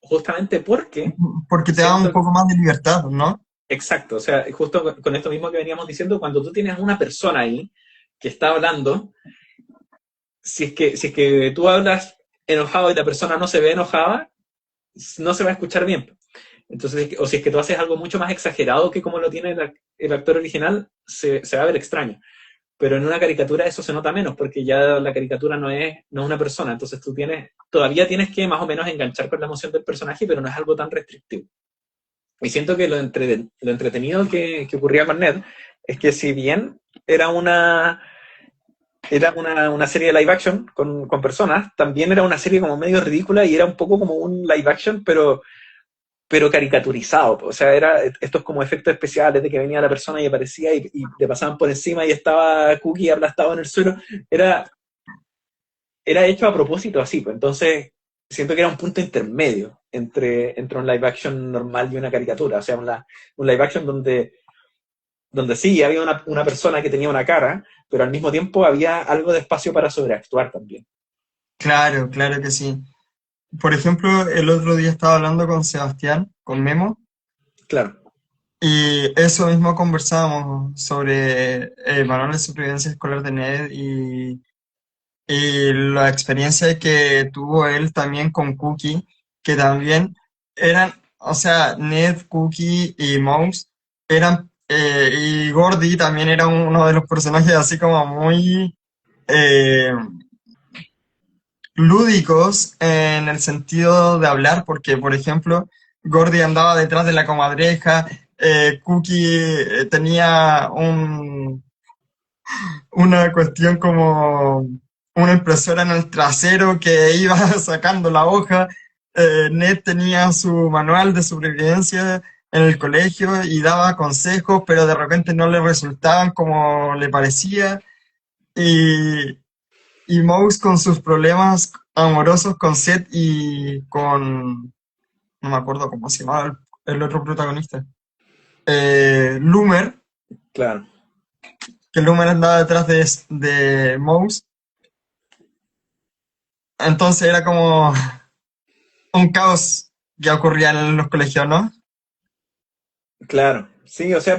Justamente porque Porque te da un siento, poco más de libertad, ¿no? exacto, o sea, justo con esto mismo que veníamos diciendo, cuando tú tienes una persona ahí que está hablando, si es que tú hablas enojado y la persona no se ve enojada, no se va a escuchar bien. Entonces, o si es que tú haces algo mucho más exagerado que como lo tiene el actor original, se va a ver extraño. Pero en una caricatura eso se nota menos, porque ya la caricatura no es una persona, entonces todavía tienes que más o menos enganchar con la emoción del personaje, pero no es algo tan restrictivo. Y siento que lo entretenido que ocurría con Ned es que si bien era una serie de live action con personas, también era una serie como medio ridícula y era un poco como un live action, pero caricaturizado. O sea, era estos como efectos especiales de que venía la persona y aparecía y le pasaban por encima y estaba Cookie aplastado en el suelo. Era, era hecho a propósito así, pues. Entonces, siento que era un punto intermedio entre un live action normal y una caricatura. O sea, un live action donde sí había una persona que tenía una cara, pero al mismo tiempo había algo de espacio para sobreactuar también. Claro, claro que sí. Por ejemplo, el otro día estaba hablando con Sebastián, con Memo, Claro. y eso mismo conversábamos sobre manual de supervivencia escolar de Ned y la experiencia que tuvo él también con Cookie, que también eran, o sea, Ned, Cookie y Mouse eran, y Gordy también era uno de los personajes así como muy eh, lúdicos en el sentido de hablar, porque, por ejemplo, Gordy andaba detrás de la comadreja, Cookie tenía una cuestión como una impresora en el trasero que iba sacando la hoja. Ned tenía su manual de sobrevivencia en el colegio y daba consejos, pero de repente no le resultaban como le parecía. Y, y Mouse con sus problemas amorosos con Seth y con, no me acuerdo cómo se llamaba el otro protagonista, Loomer, Claro. que Loomer andaba detrás de Mouse. Entonces era como un caos que ocurría en los colegios, ¿no? Claro. Sí, o sea,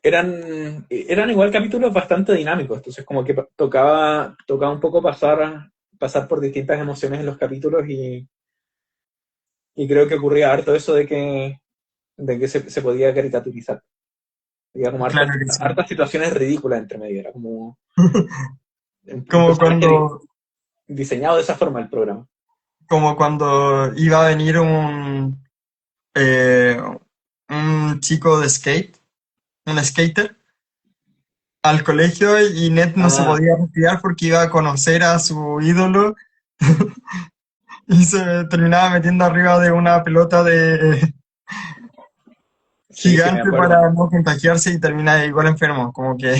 eran igual capítulos bastante dinámicos, entonces como que tocaba un poco pasar por distintas emociones en los capítulos y creo que ocurría harto eso de que se podía caricaturizar. Había como Claro que sí. hartas situaciones ridículas entre medio, era como un Como personaje cuando, diseñado de esa forma el programa. como cuando iba a venir eh, un chico de skate, un skater, al colegio y Ned no se Ah, podía retirar porque iba a conocer a su ídolo y se terminaba metiendo arriba de una pelota de sí, sí, me gigante acuerdo. para no contagiarse y termina igual enfermo, como que,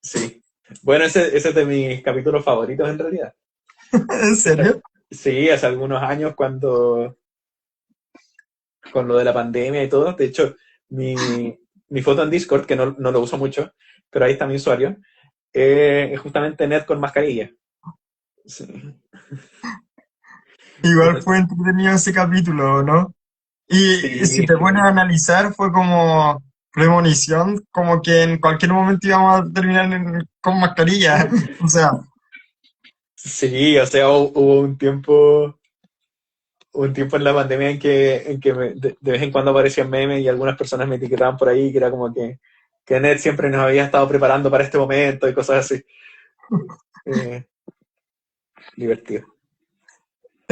Sí. Bueno, ese es de mis capítulos favoritos en realidad. ¿en serio? Sí, hace algunos años con lo de la pandemia y todo. De hecho, mi foto en Discord, que no lo uso mucho, pero ahí está mi usuario, es justamente Ned con mascarilla. Sí. Igual Bueno, fue entretenido ese capítulo, ¿no? Y si sí, te pones a analizar, fue como premonición, como que en cualquier momento íbamos a terminar con mascarilla. O sea, sí, o sea, hubo un tiempo en la pandemia en que de vez en cuando aparecían memes y algunas personas me etiquetaban por ahí que era como que Ned siempre nos había estado preparando para este momento y cosas así. Eh, Divertido.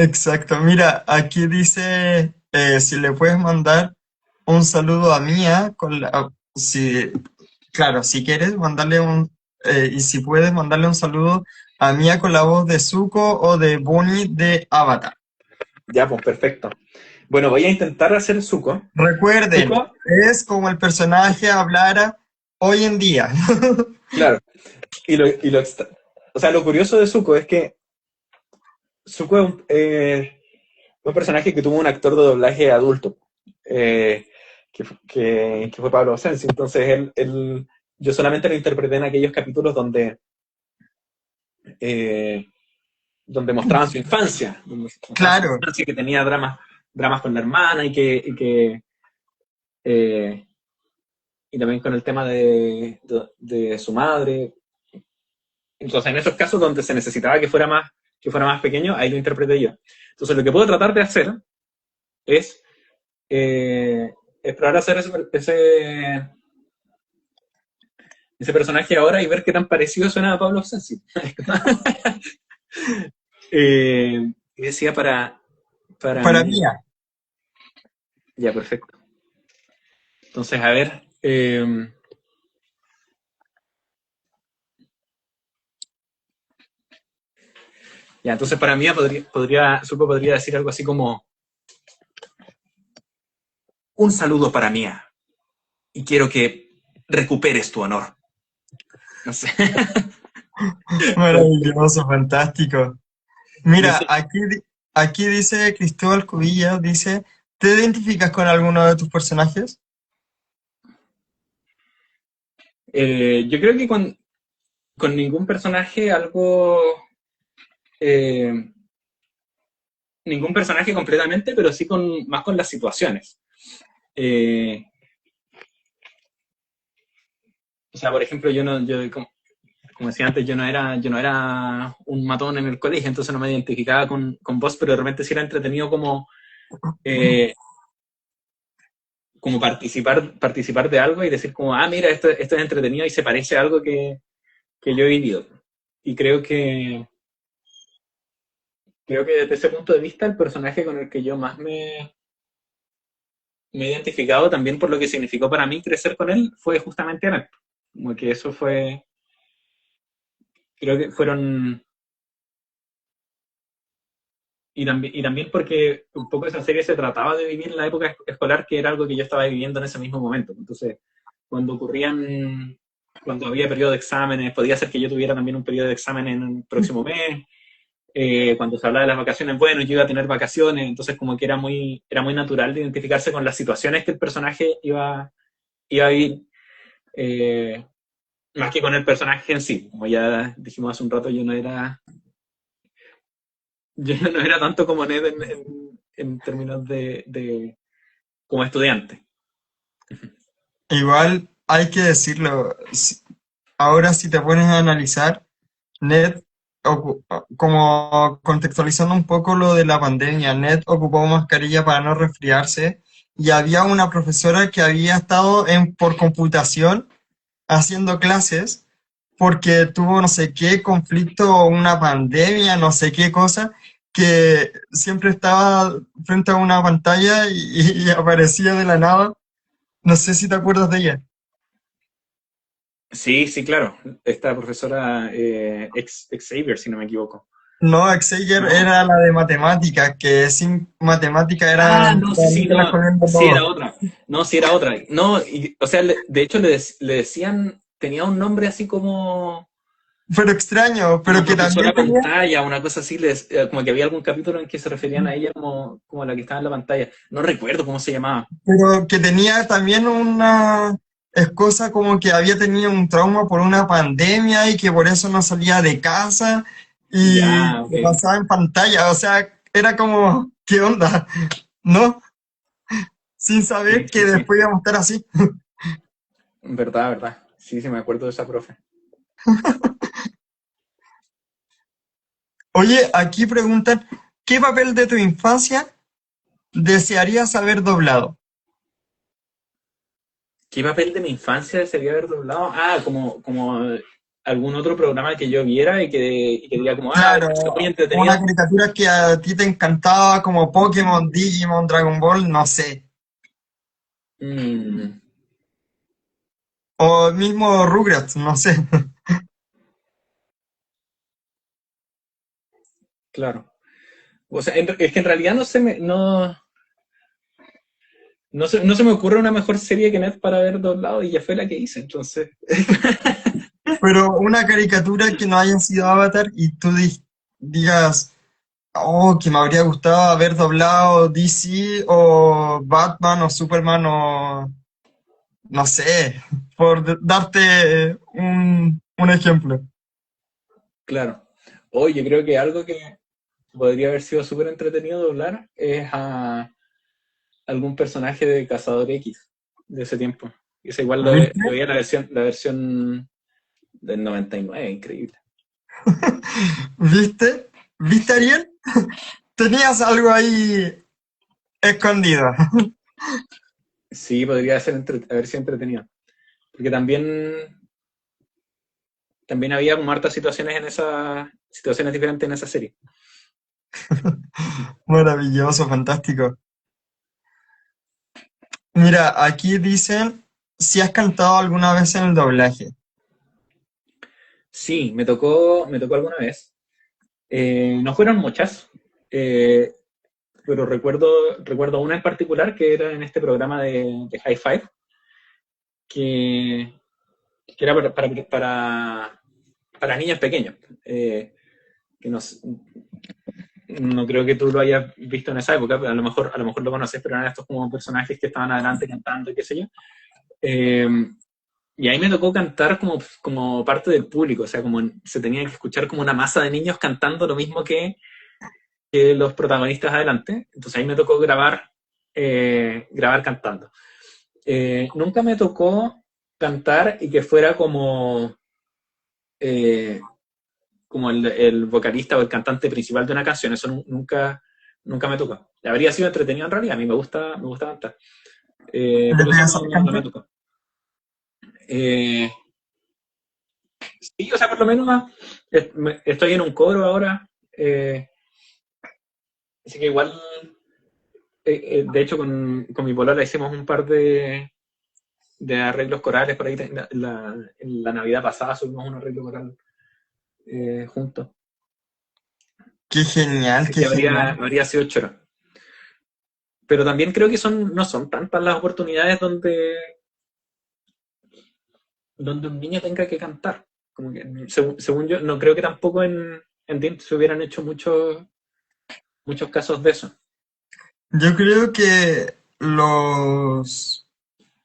Exacto. Mira, aquí dice si le puedes mandar un saludo a Mía si, claro, si quieres mandarle y si puedes mandarle un saludo a Mía con la voz de Zuko o de Bonnie de Avatar. Ya, pues perfecto. Bueno, voy a intentar hacer suco. Recuerden, Suco, es como el personaje hablara hoy en día. claro. O sea, lo curioso de Suco es que Zuko un personaje que tuvo un actor de doblaje adulto, que fue Pablo Sensi. Entonces, yo solamente lo interpreté en aquellos capítulos eh, donde mostraban su infancia, Claro, que tenía dramas con la hermana eh, y también con el tema de su madre. Entonces, en esos casos donde se necesitaba que fuera más pequeño, ahí lo interpreté yo. Entonces, lo que puedo tratar de hacer es explorar hacer ese personaje ahora y ver qué tan parecido suena a Pablo Sensi. Y decía para para mí. Mía. Ya, perfecto. Entonces, a ver. Ya, entonces para mí Zuko podría decir algo así como: un saludo para Mía y quiero que recuperes tu honor. No sé. Maravilloso, fantástico. No Mira, sé. aquí dice Cristóbal Cubillas, dice, ¿te identificas con alguno de tus personajes? Yo creo que con ningún personaje eh, ningún personaje completamente, pero sí más con las situaciones. Eh, o sea, por ejemplo, como decía antes, yo no era un matón en el colegio, entonces no me identificaba con vos, pero de repente sí era entretenido eh, como participar de algo y decir como, ah, mira, esto es entretenido y se parece a algo que yo he vivido. Y creo que desde ese punto de vista el personaje con el que yo más me he identificado también por lo que significó para mí crecer con él fue justamente Anak. Como que eso fue, creo que fueron, y también porque un poco esa serie se trataba de vivir en la época escolar, que era algo que yo estaba viviendo en ese mismo momento. Entonces, cuando ocurrían, cuando había periodo de exámenes, podía ser que yo tuviera también un periodo de examen en el próximo mes. Cuando se hablaba de las vacaciones, bueno, yo iba a tener vacaciones, entonces como que era muy natural de identificarse con las situaciones que el personaje iba a vivir, eh, más que con el personaje en sí. Como ya dijimos hace un rato, yo no era tanto como Ned en términos como estudiante. Igual hay que decirlo, ahora si te pones a analizar, Ned, como contextualizando un poco lo de la pandemia, Ned ocupó mascarilla para no resfriarse y había una profesora que había estado por computación haciendo clases porque tuvo no sé qué conflicto o una pandemia, no sé qué cosa, que siempre estaba frente a una pantalla y aparecía de la nada. No sé si te acuerdas de ella. Sí, sí, claro. Esta profesora Xavier, si no me equivoco. No, Xavier ¿No? era la de matemáticas, que sin matemática Ah, eran no, sí, sí, literalmente las no. comiendo Sí, era todo. otra. No, sí, era otra. No, o sea, de hecho le decían, tenía un nombre así Pero extraño, pero como que también profesora tenía, pantalla, una cosa así, como que había algún capítulo en que se referían a ella como la que estaba en la pantalla. No recuerdo cómo se llamaba. pero que tenía también una es cosa como que había tenido un trauma por una pandemia y que por eso no salía de casa y Ya, ok. lo pasaba en pantalla. O sea, era como, ¿qué onda? ¿No? Sin Sí, saber que sí, sí. después íbamos a estar así. Verdad, verdad. Sí, sí, me acuerdo de esa profe. Oye, aquí preguntan, ¿qué papel de tu infancia desearías haber doblado? ¿Qué papel de mi infancia desearía haber doblado? Ah, como algún otro programa que yo viera y que diría como, ah, Claro, es muy una entretenido. caricatura que a ti te encantaba como Pokémon, Digimon, Dragon Ball, no sé. Mm, O el mismo Rugrats, no sé. claro. O sea, es que en realidad no se me ocurre una mejor serie que Net para ver doblado y ya fue la que hice, entonces. Pero una caricatura que no haya sido Avatar y tú digas, oh, que me habría gustado haber doblado DC o Batman o Superman o no sé, por darte un ejemplo. Claro. Hoy yo creo que algo que podría haber sido súper entretenido doblar es a algún personaje de Cazador X de ese tiempo. Esa igual lo ¿Viste? veía la versión del 99, increíble. ¿Viste? ¿Viste, Ariel? Tenías algo ahí escondido. Sí, podría haber sido entretenido. Porque también había como hartas situaciones situaciones diferentes en esa serie. Maravilloso, fantástico. Mira, aquí dicen si has cantado alguna vez en el doblaje. Sí, me tocó alguna vez. No fueron muchas, eh, pero recuerdo una en particular que era en este programa de High Five, que, que era para niños pequeños. Que no creo que tú lo hayas visto en esa época, pero a lo mejor lo conoces, pero eran estos como personajes que estaban adelante cantando y qué sé yo. Eh, y ahí me tocó cantar como parte del público, o sea, se tenía que escuchar como una masa de niños cantando lo mismo que los protagonistas adelante. Entonces ahí me tocó grabar cantando. Nunca me tocó cantar y que fuera eh, como el vocalista o el cantante principal de una canción. Eso nunca me tocó. Habría sido entretenido en realidad, a mí me gusta cantar. ¿Le Pero eso pegas no, al no me cante? tocó. Eh, sí, o sea, por lo menos estoy en un coro ahora, así que igual, de hecho, con mi polola hicimos un par de arreglos corales por ahí. En la Navidad pasada subimos un arreglo coral juntos. Qué genial, Así qué que habría, genial. habría sido choro. Pero también creo que no son tantas las oportunidades donde un niño tenga que cantar. Como que, según yo, no creo que tampoco en DINT se hubieran hecho muchos casos de eso. Yo creo que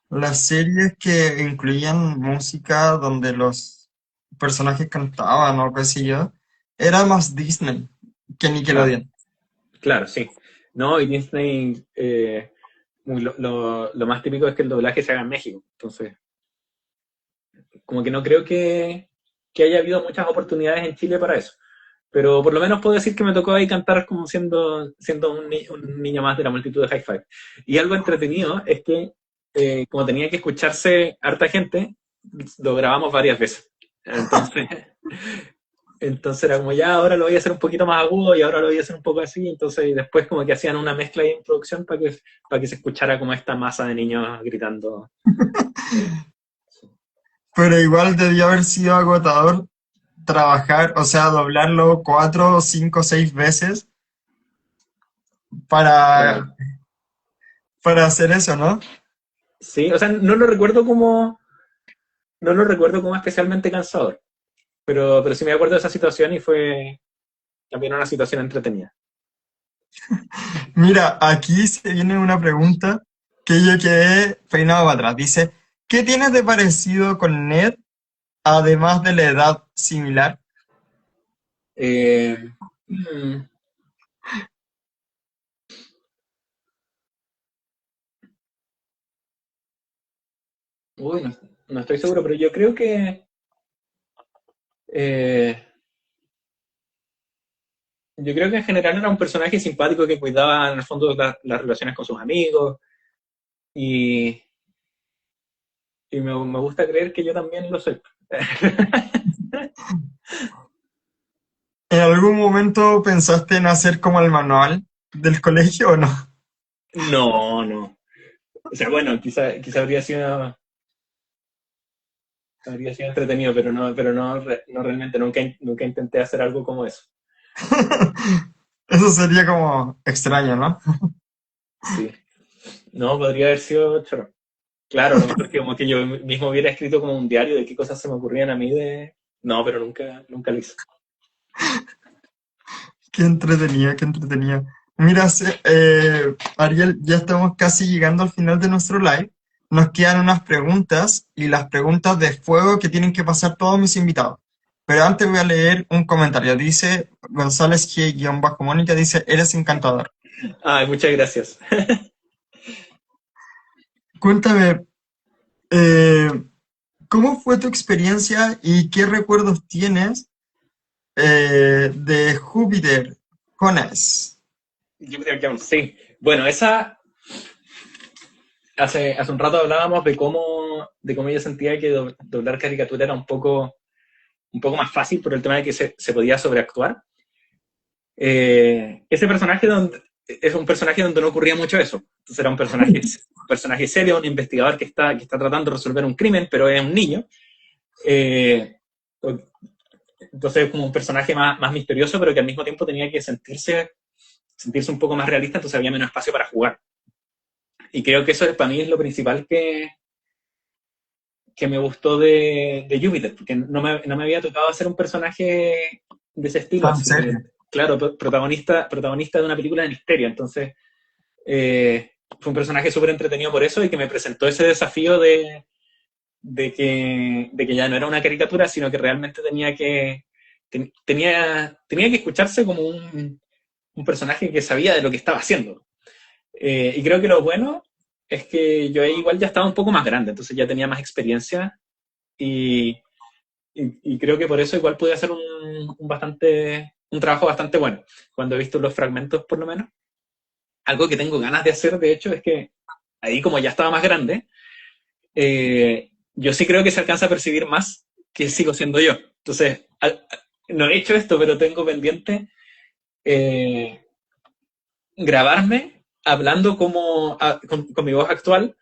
las series que incluían música donde los personajes cantaban o qué sé yo, era más Disney que Claro, Nickelodeon. claro, sí. No, y Disney, lo más típico es que el doblaje se haga en México. Entonces, como que no creo que haya habido muchas oportunidades en Chile para eso. Pero por lo menos puedo decir que me tocó ahí cantar como siendo un niño más de la multitud de High Five. Y algo entretenido es que, como tenía que escucharse harta gente, lo grabamos varias veces. Entonces, entonces era como ya, ahora lo voy a hacer un poquito más agudo y ahora lo voy a hacer un poco así. Entonces, y después como que hacían una mezcla ahí en producción para que se escuchara como esta masa de niños gritando. eh, Pero igual debió haber sido agotador trabajar, o sea, doblarlo 4, 5, 6 veces para, claro. para hacer eso, ¿no? Sí, o sea, no lo recuerdo como especialmente cansador. Pero sí me acuerdo de esa situación y fue también una situación entretenida. Mira, aquí se viene una pregunta que yo quedé peinado para atrás. Dice, ¿qué tienes de parecido con Ned, además de la edad similar? Eh, mm, uy, no estoy seguro, pero eh, yo creo que en general era un personaje simpático que cuidaba en el fondo las relaciones con sus amigos y, y me gusta creer que yo también lo soy. ¿En algún momento pensaste en hacer como el manual del colegio o no? No, no. O sea, bueno, quizá habría sido entretenido, pero no, no realmente, nunca intenté hacer algo como eso. Eso sería como extraño, ¿no? Sí. No, podría haber sido choro. Claro, a lo mejor que como que yo mismo hubiera escrito como un diario de qué cosas se me ocurrían a mí de... No, pero nunca lo hice. Qué entretenido, qué entretenido. Mira, Ariel, ya estamos casi llegando al final de nuestro live. Nos quedan unas preguntas y las preguntas de fuego que tienen que pasar todos mis invitados. Pero antes voy a leer un comentario. Dice González G-Mónica, dice, eres encantador. Ay, muchas gracias. Cuéntame, eh, ¿cómo fue tu experiencia y qué recuerdos tienes de Júpiter Jonas? Jupiter Jones, sí. Bueno, esa hace un rato hablábamos de cómo yo sentía que doblar caricatura era un poco más fácil por el tema de que se podía sobreactuar. Ese personaje es un personaje donde no ocurría mucho eso. Entonces era un personaje serio, un investigador que está tratando de resolver un crimen, pero es un niño. Eh, entonces es como un personaje más misterioso, pero que al mismo tiempo tenía que sentirse un poco más realista, entonces había menos espacio para jugar. Y creo que eso para mí es lo principal que me gustó de Júpiter, porque no me había tocado hacer un personaje de ese estilo, Tan así de, serio. claro, protagonista de una película de misterio. Entonces, fue un personaje súper entretenido por eso y que me presentó ese desafío de que ya no era una caricatura, sino que realmente tenía que escucharse como un personaje que sabía de lo que estaba haciendo. Y creo que lo bueno es que yo ahí igual ya estaba un poco más grande, entonces ya tenía más experiencia y, y creo que por eso igual pude hacer un trabajo bastante bueno. Cuando he visto los fragmentos, por lo menos. Algo que tengo ganas de hacer, de hecho, es que ahí como ya estaba más grande, yo sí creo que se alcanza a percibir más que sigo siendo yo. Entonces, no he hecho esto, pero tengo pendiente eh, grabarme hablando con mi voz actual,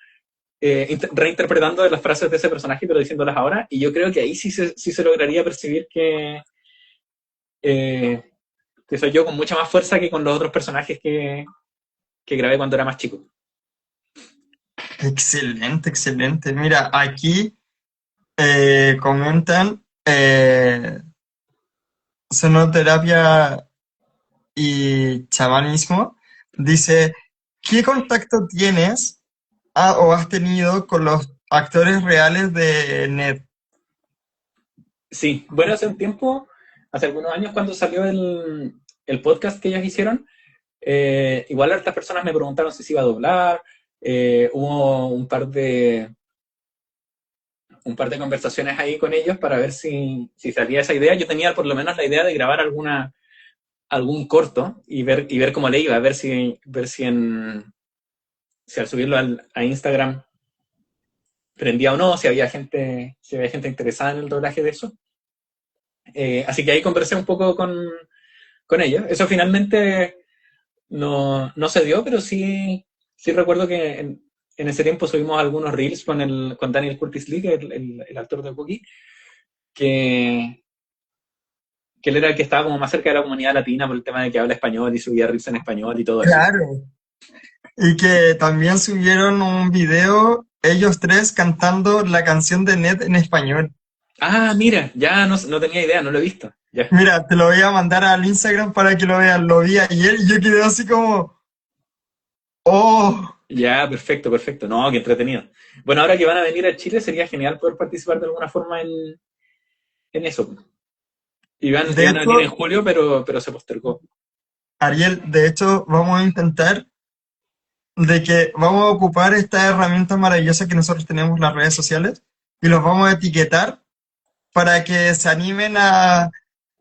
reinterpretando las frases de ese personaje, pero diciéndolas ahora, y yo creo que ahí sí se lograría percibir eh, que soy yo con mucha más fuerza que con los otros personajes que grabé cuando era más chico. Excelente, excelente. Mira, aquí comentan sonoterapia y chamanismo. Dice, ¿qué contacto tienes o has tenido con los actores reales de NED? Sí, bueno, hace un tiempo, hace algunos años cuando salió el podcast que ellos hicieron, igual hartas personas me preguntaron si se iba a doblar, hubo un par de conversaciones ahí con ellos para ver si salía esa idea. Yo tenía por lo menos la idea de grabar algún corto y ver cómo le iba, si al subirlo a Instagram prendía o no, si había gente interesada en el doblaje de eso. Así que ahí conversé un poco con ellos. Eso finalmente no se dio, pero sí recuerdo que en ese tiempo subimos algunos reels con Daniel Curtis Lee, el actor de Cookie, que, que él era el que estaba como más cerca de la comunidad latina por el tema de que habla español y subía reels en español y todo eso. Claro. Y que también subieron un video, ellos tres cantando la canción de NED en español. Ah, mira, ya no tenía idea, no lo he visto. Ya, Mira, te lo voy a mandar al Instagram para que lo vean. Lo vi ayer y yo quedé así como, oh, ya, perfecto, perfecto. No, qué entretenido. Bueno, ahora que van a venir a Chile, sería genial poder participar de alguna forma en eso. de Iban a venir en hecho, julio, pero se postergó. Ariel, de hecho, vamos a intentar de que vamos a ocupar esta herramienta maravillosa que nosotros tenemos en las redes sociales y los vamos a etiquetar para que se animen a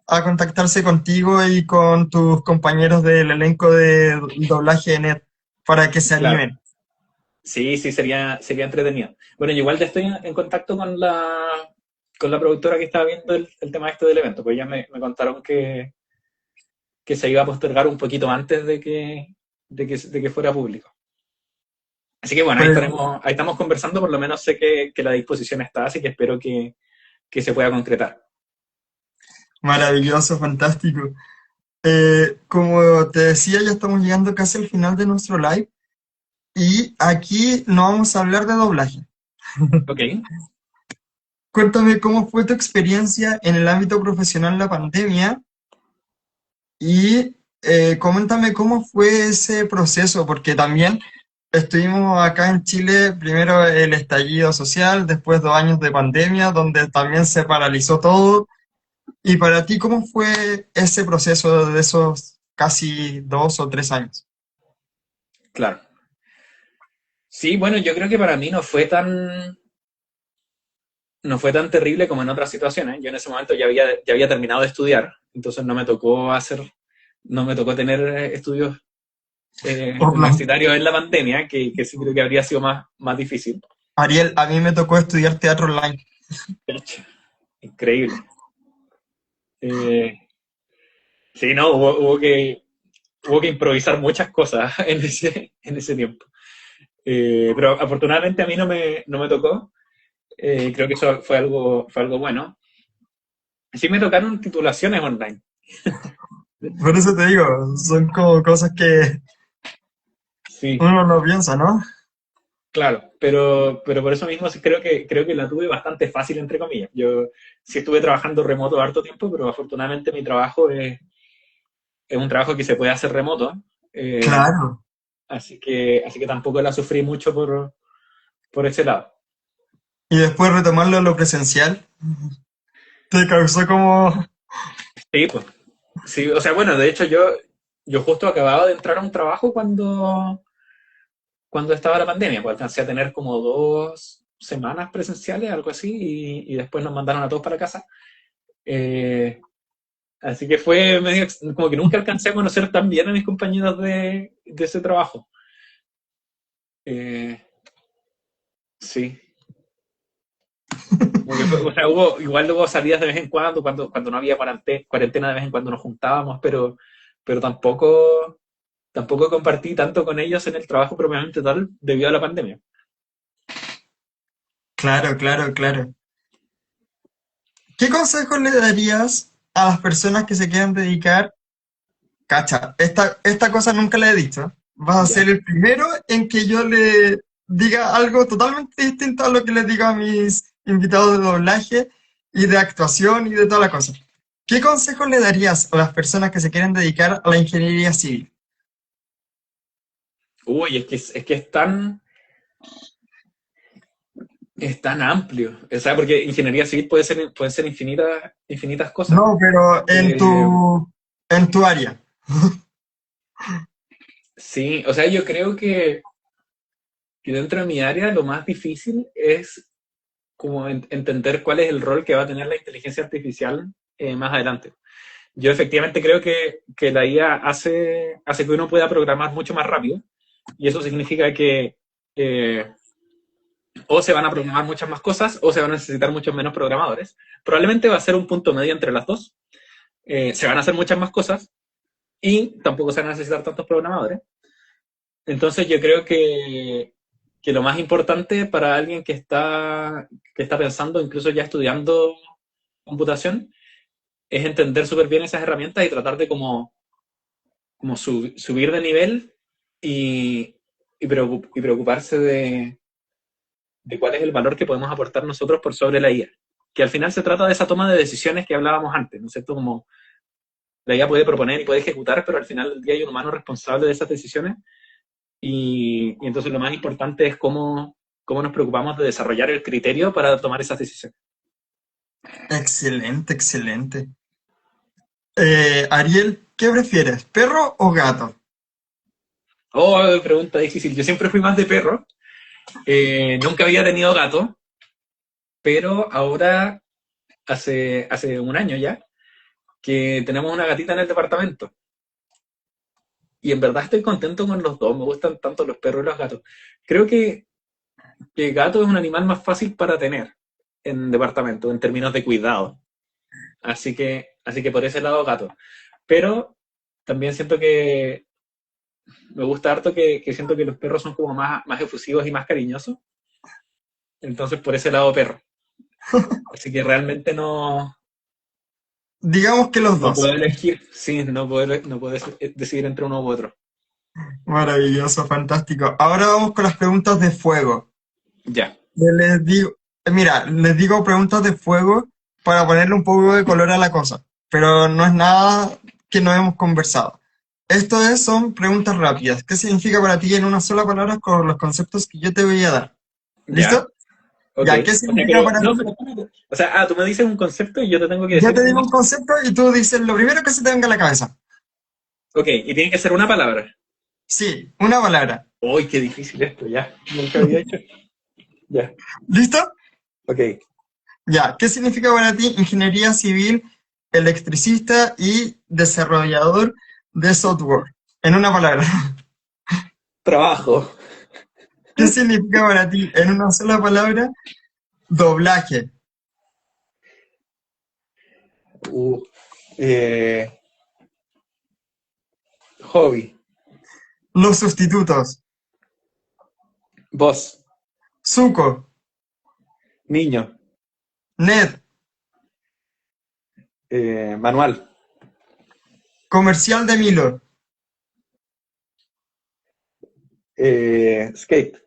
contactarse contigo y con tus compañeros del elenco de doblaje de NET para que se Claro. animen. Sí, sería entretenido. Bueno, yo igual ya estoy en contacto con la productora que estaba viendo el tema este del evento, pues ya me contaron que se iba a postergar un poquito antes de que fuera público. Así que bueno, ahí Pues estaremos, ahí estamos conversando, por lo menos sé que la disposición está, así que espero que se pueda concretar. maravilloso, fantástico. Como te decía, ya estamos llegando casi al final de nuestro live y aquí no vamos a hablar de doblaje. Ok. Cuéntame cómo fue tu experiencia en el ámbito profesional en la pandemia y coméntame cómo fue ese proceso, porque también estuvimos acá en Chile, primero el estallido social, después 2 años de pandemia, donde también se paralizó todo. Y para ti, ¿cómo fue ese proceso de esos casi 2 o 3 años? Claro. Sí, bueno, yo creo que para mí no fue tan terrible como en otras situaciones. Yo en ese momento ya había terminado de estudiar, entonces no me tocó tener estudios Por lo- universitarios en la pandemia, que sí creo que habría sido más difícil. Ariel, a mí me tocó estudiar teatro online. Increíble. Eh, sí, no, hubo que improvisar muchas cosas en ese tiempo. Pero afortunadamente a mí no me tocó. Creo que eso fue algo bueno. Sí me tocaron titulaciones online. Por eso te digo, son como cosas que Sí, uno no piensa, ¿no? claro, pero por eso mismo sí creo que la tuve bastante fácil, entre comillas. Yo sí estuve trabajando remoto harto tiempo, pero afortunadamente mi trabajo es un trabajo que se puede hacer remoto, eh, Claro. así que tampoco la sufrí mucho por ese lado. Y después retomarlo a lo presencial, te causó como... Sí, pues, sí, o sea, bueno, de hecho yo justo acababa de entrar a un trabajo cuando estaba la pandemia, pues alcancé a tener como 2 semanas presenciales, algo así, y después nos mandaron a todos para casa. Eh, Así que fue medio, como que nunca alcancé a conocer tan bien a mis compañeros de ese trabajo. Eh, sí. Como que o sea, igual hubo salidas de vez en cuando no había cuarentena, de vez en cuando nos juntábamos, pero tampoco compartí tanto con ellos en el trabajo propiamente tal debido a la pandemia. Claro, claro, claro. ¿Qué consejos le darías a las personas que se quieran dedicar? Cacha, esta cosa nunca la he dicho. Vas a Ya. ser el primero en que yo le diga algo totalmente distinto a lo que les digo a mis invitados de doblaje y de actuación y de toda la cosa. ¿Qué consejos le darías a las personas que se quieren dedicar a la ingeniería civil? Uy, es que es tan amplio. O sea, porque ingeniería civil puede ser infinitas cosas. No, pero Eh, en tu área. sí, o sea, yo creo que dentro de mi área lo más difícil es como entender cuál es el rol que va a tener la inteligencia artificial más adelante. Yo efectivamente creo que la IA hace que uno pueda programar mucho más rápido y eso significa que eh, o se van a programar muchas más cosas o se van a necesitar muchos menos programadores. Probablemente va a ser un punto medio entre las dos. Se van a hacer muchas más cosas y tampoco se van a necesitar tantos programadores. Entonces yo creo que lo más importante para alguien que está pensando, incluso ya estudiando computación, es entender súper bien esas herramientas y tratar de como subir de nivel y preocuparse de cuál es el valor que podemos aportar nosotros por sobre la IA. Que al final se trata de esa toma de decisiones que hablábamos antes, ¿no es cierto? Como la IA puede proponer y puede ejecutar, pero al final del día hay un humano responsable de esas decisiones. Y entonces lo más importante es cómo nos preocupamos de desarrollar el criterio para tomar esas decisiones. Excelente, excelente. Ariel, ¿qué prefieres, perro o gato? Oh, pregunta difícil. Yo siempre fui más de perro. Nunca había tenido gato, pero ahora, hace un año ya, que tenemos una gatita en el departamento. Y en verdad estoy contento con los dos. Me gustan tanto los perros y los gatos. Creo que el gato es un animal más fácil para tener. en departamento, en términos de cuidado. Así que por ese lado, gato. Pero también siento que me gusta harto que siento que los perros son como más efusivos y más cariñosos. Entonces, por ese lado, perro. Así que realmente Digamos que los no puedo dos. elegir. Sí, no puedo decidir entre uno u otro. Maravilloso, fantástico. Ahora vamos con las preguntas de fuego. Ya, Les digo, mira, les digo preguntas de fuego para ponerle un poco de color a la cosa, pero no es nada que no hemos conversado. Son preguntas rápidas. ¿Qué significa para ti en una sola palabra con los conceptos que yo te voy a dar? ya, ¿Listo? ok. Ya, ¿qué O sea, significa pero, para no, ti? pero, espérate. O sea, tú me dices un concepto y yo te tengo que Ya decir te un digo un concepto. concepto y tú dices lo primero que se te venga a la cabeza. Ok, y tiene que ser una palabra. Sí, una palabra. Uy, qué difícil esto, ya. Nunca había hecho. Ya, ¿Listo? ok. Ya, ¿qué significa para ti ingeniería civil, electricista y desarrollador de software? En una palabra. Trabajo. ¿Qué significa para ti en una sola palabra doblaje? Uh, eh, hobby. Los sustitutos. Voz. Zuko, Niño. Ned, Manual. comercial de Milo. Skate.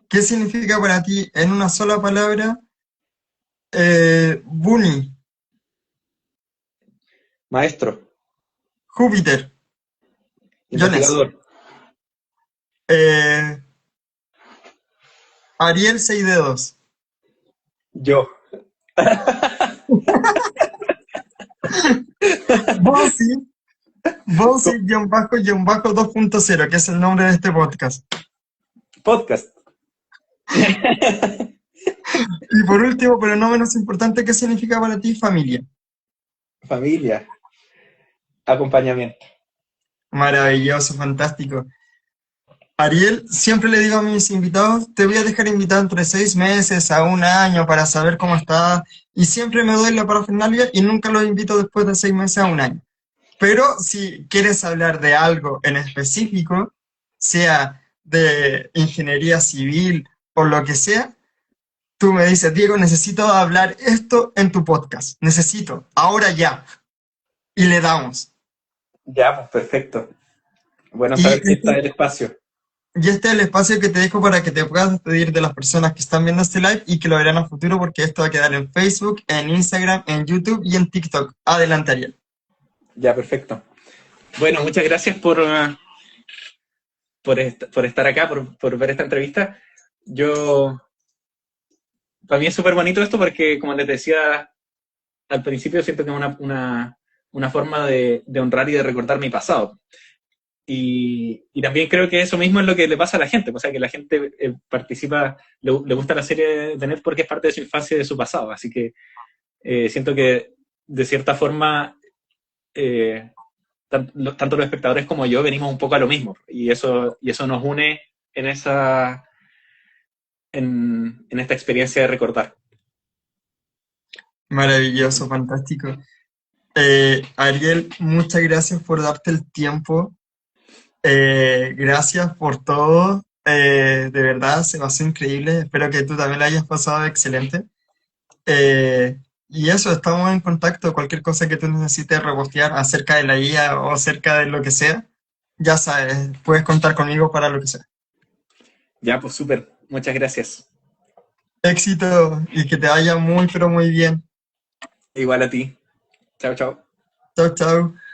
¿Qué significa para ti en una sola palabra Bunny? Maestro. Júpiter, Jones, Investigador. eh, Ariel 6 dedos, Yo. Bossy, Bossy-bajo 2.0, que es el nombre de este podcast. Podcast. Y por último, pero no menos importante, ¿qué significa para ti familia? Familia. Acompañamiento. Maravilloso, fantástico. Ariel, siempre le digo a mis invitados, te voy a dejar invitado entre 6 meses a un año para saber cómo estás, y siempre me doy la parafernalia y nunca los invito después de 6 meses a un año. Pero si quieres hablar de algo en específico, sea de ingeniería civil o lo que sea, tú me dices, Diego, necesito hablar esto en tu podcast. Necesito, ahora ya. Y le damos. Ya, pues perfecto. Bueno Y saber que este, está el espacio. y este es el espacio que te dejo para que te puedas despedir de las personas que están viendo este live y que lo verán a futuro porque esto va a quedar en Facebook, en Instagram, en YouTube y en TikTok. Adelante, Ariel. Ya, perfecto. Bueno, muchas gracias por estar acá, por ver esta entrevista. Para mí es súper bonito esto porque, como les decía al principio, siento que es una forma de honrar y de recordar mi pasado. Y también creo que eso mismo es lo que le pasa a la gente, o sea, que la gente participa, le gusta la serie de Net porque es parte de su infancia y de su pasado, así que siento que de cierta forma tanto los espectadores como yo venimos un poco a lo mismo, y eso nos une en esta experiencia de recordar. Maravilloso, fantástico. Ariel, muchas gracias por darte el tiempo. Gracias por todo. De verdad, se pasó increíble. Espero que tú también la hayas pasado excelente. Y eso, estamos en contacto. Cualquier cosa que tú necesites repostear acerca de la IA o acerca de lo que sea, ya sabes, puedes contar conmigo para lo que sea. Ya, pues súper, muchas gracias. Éxito y que te vaya muy, pero muy bien. Igual a ti. Chao, chao. Chao, chao.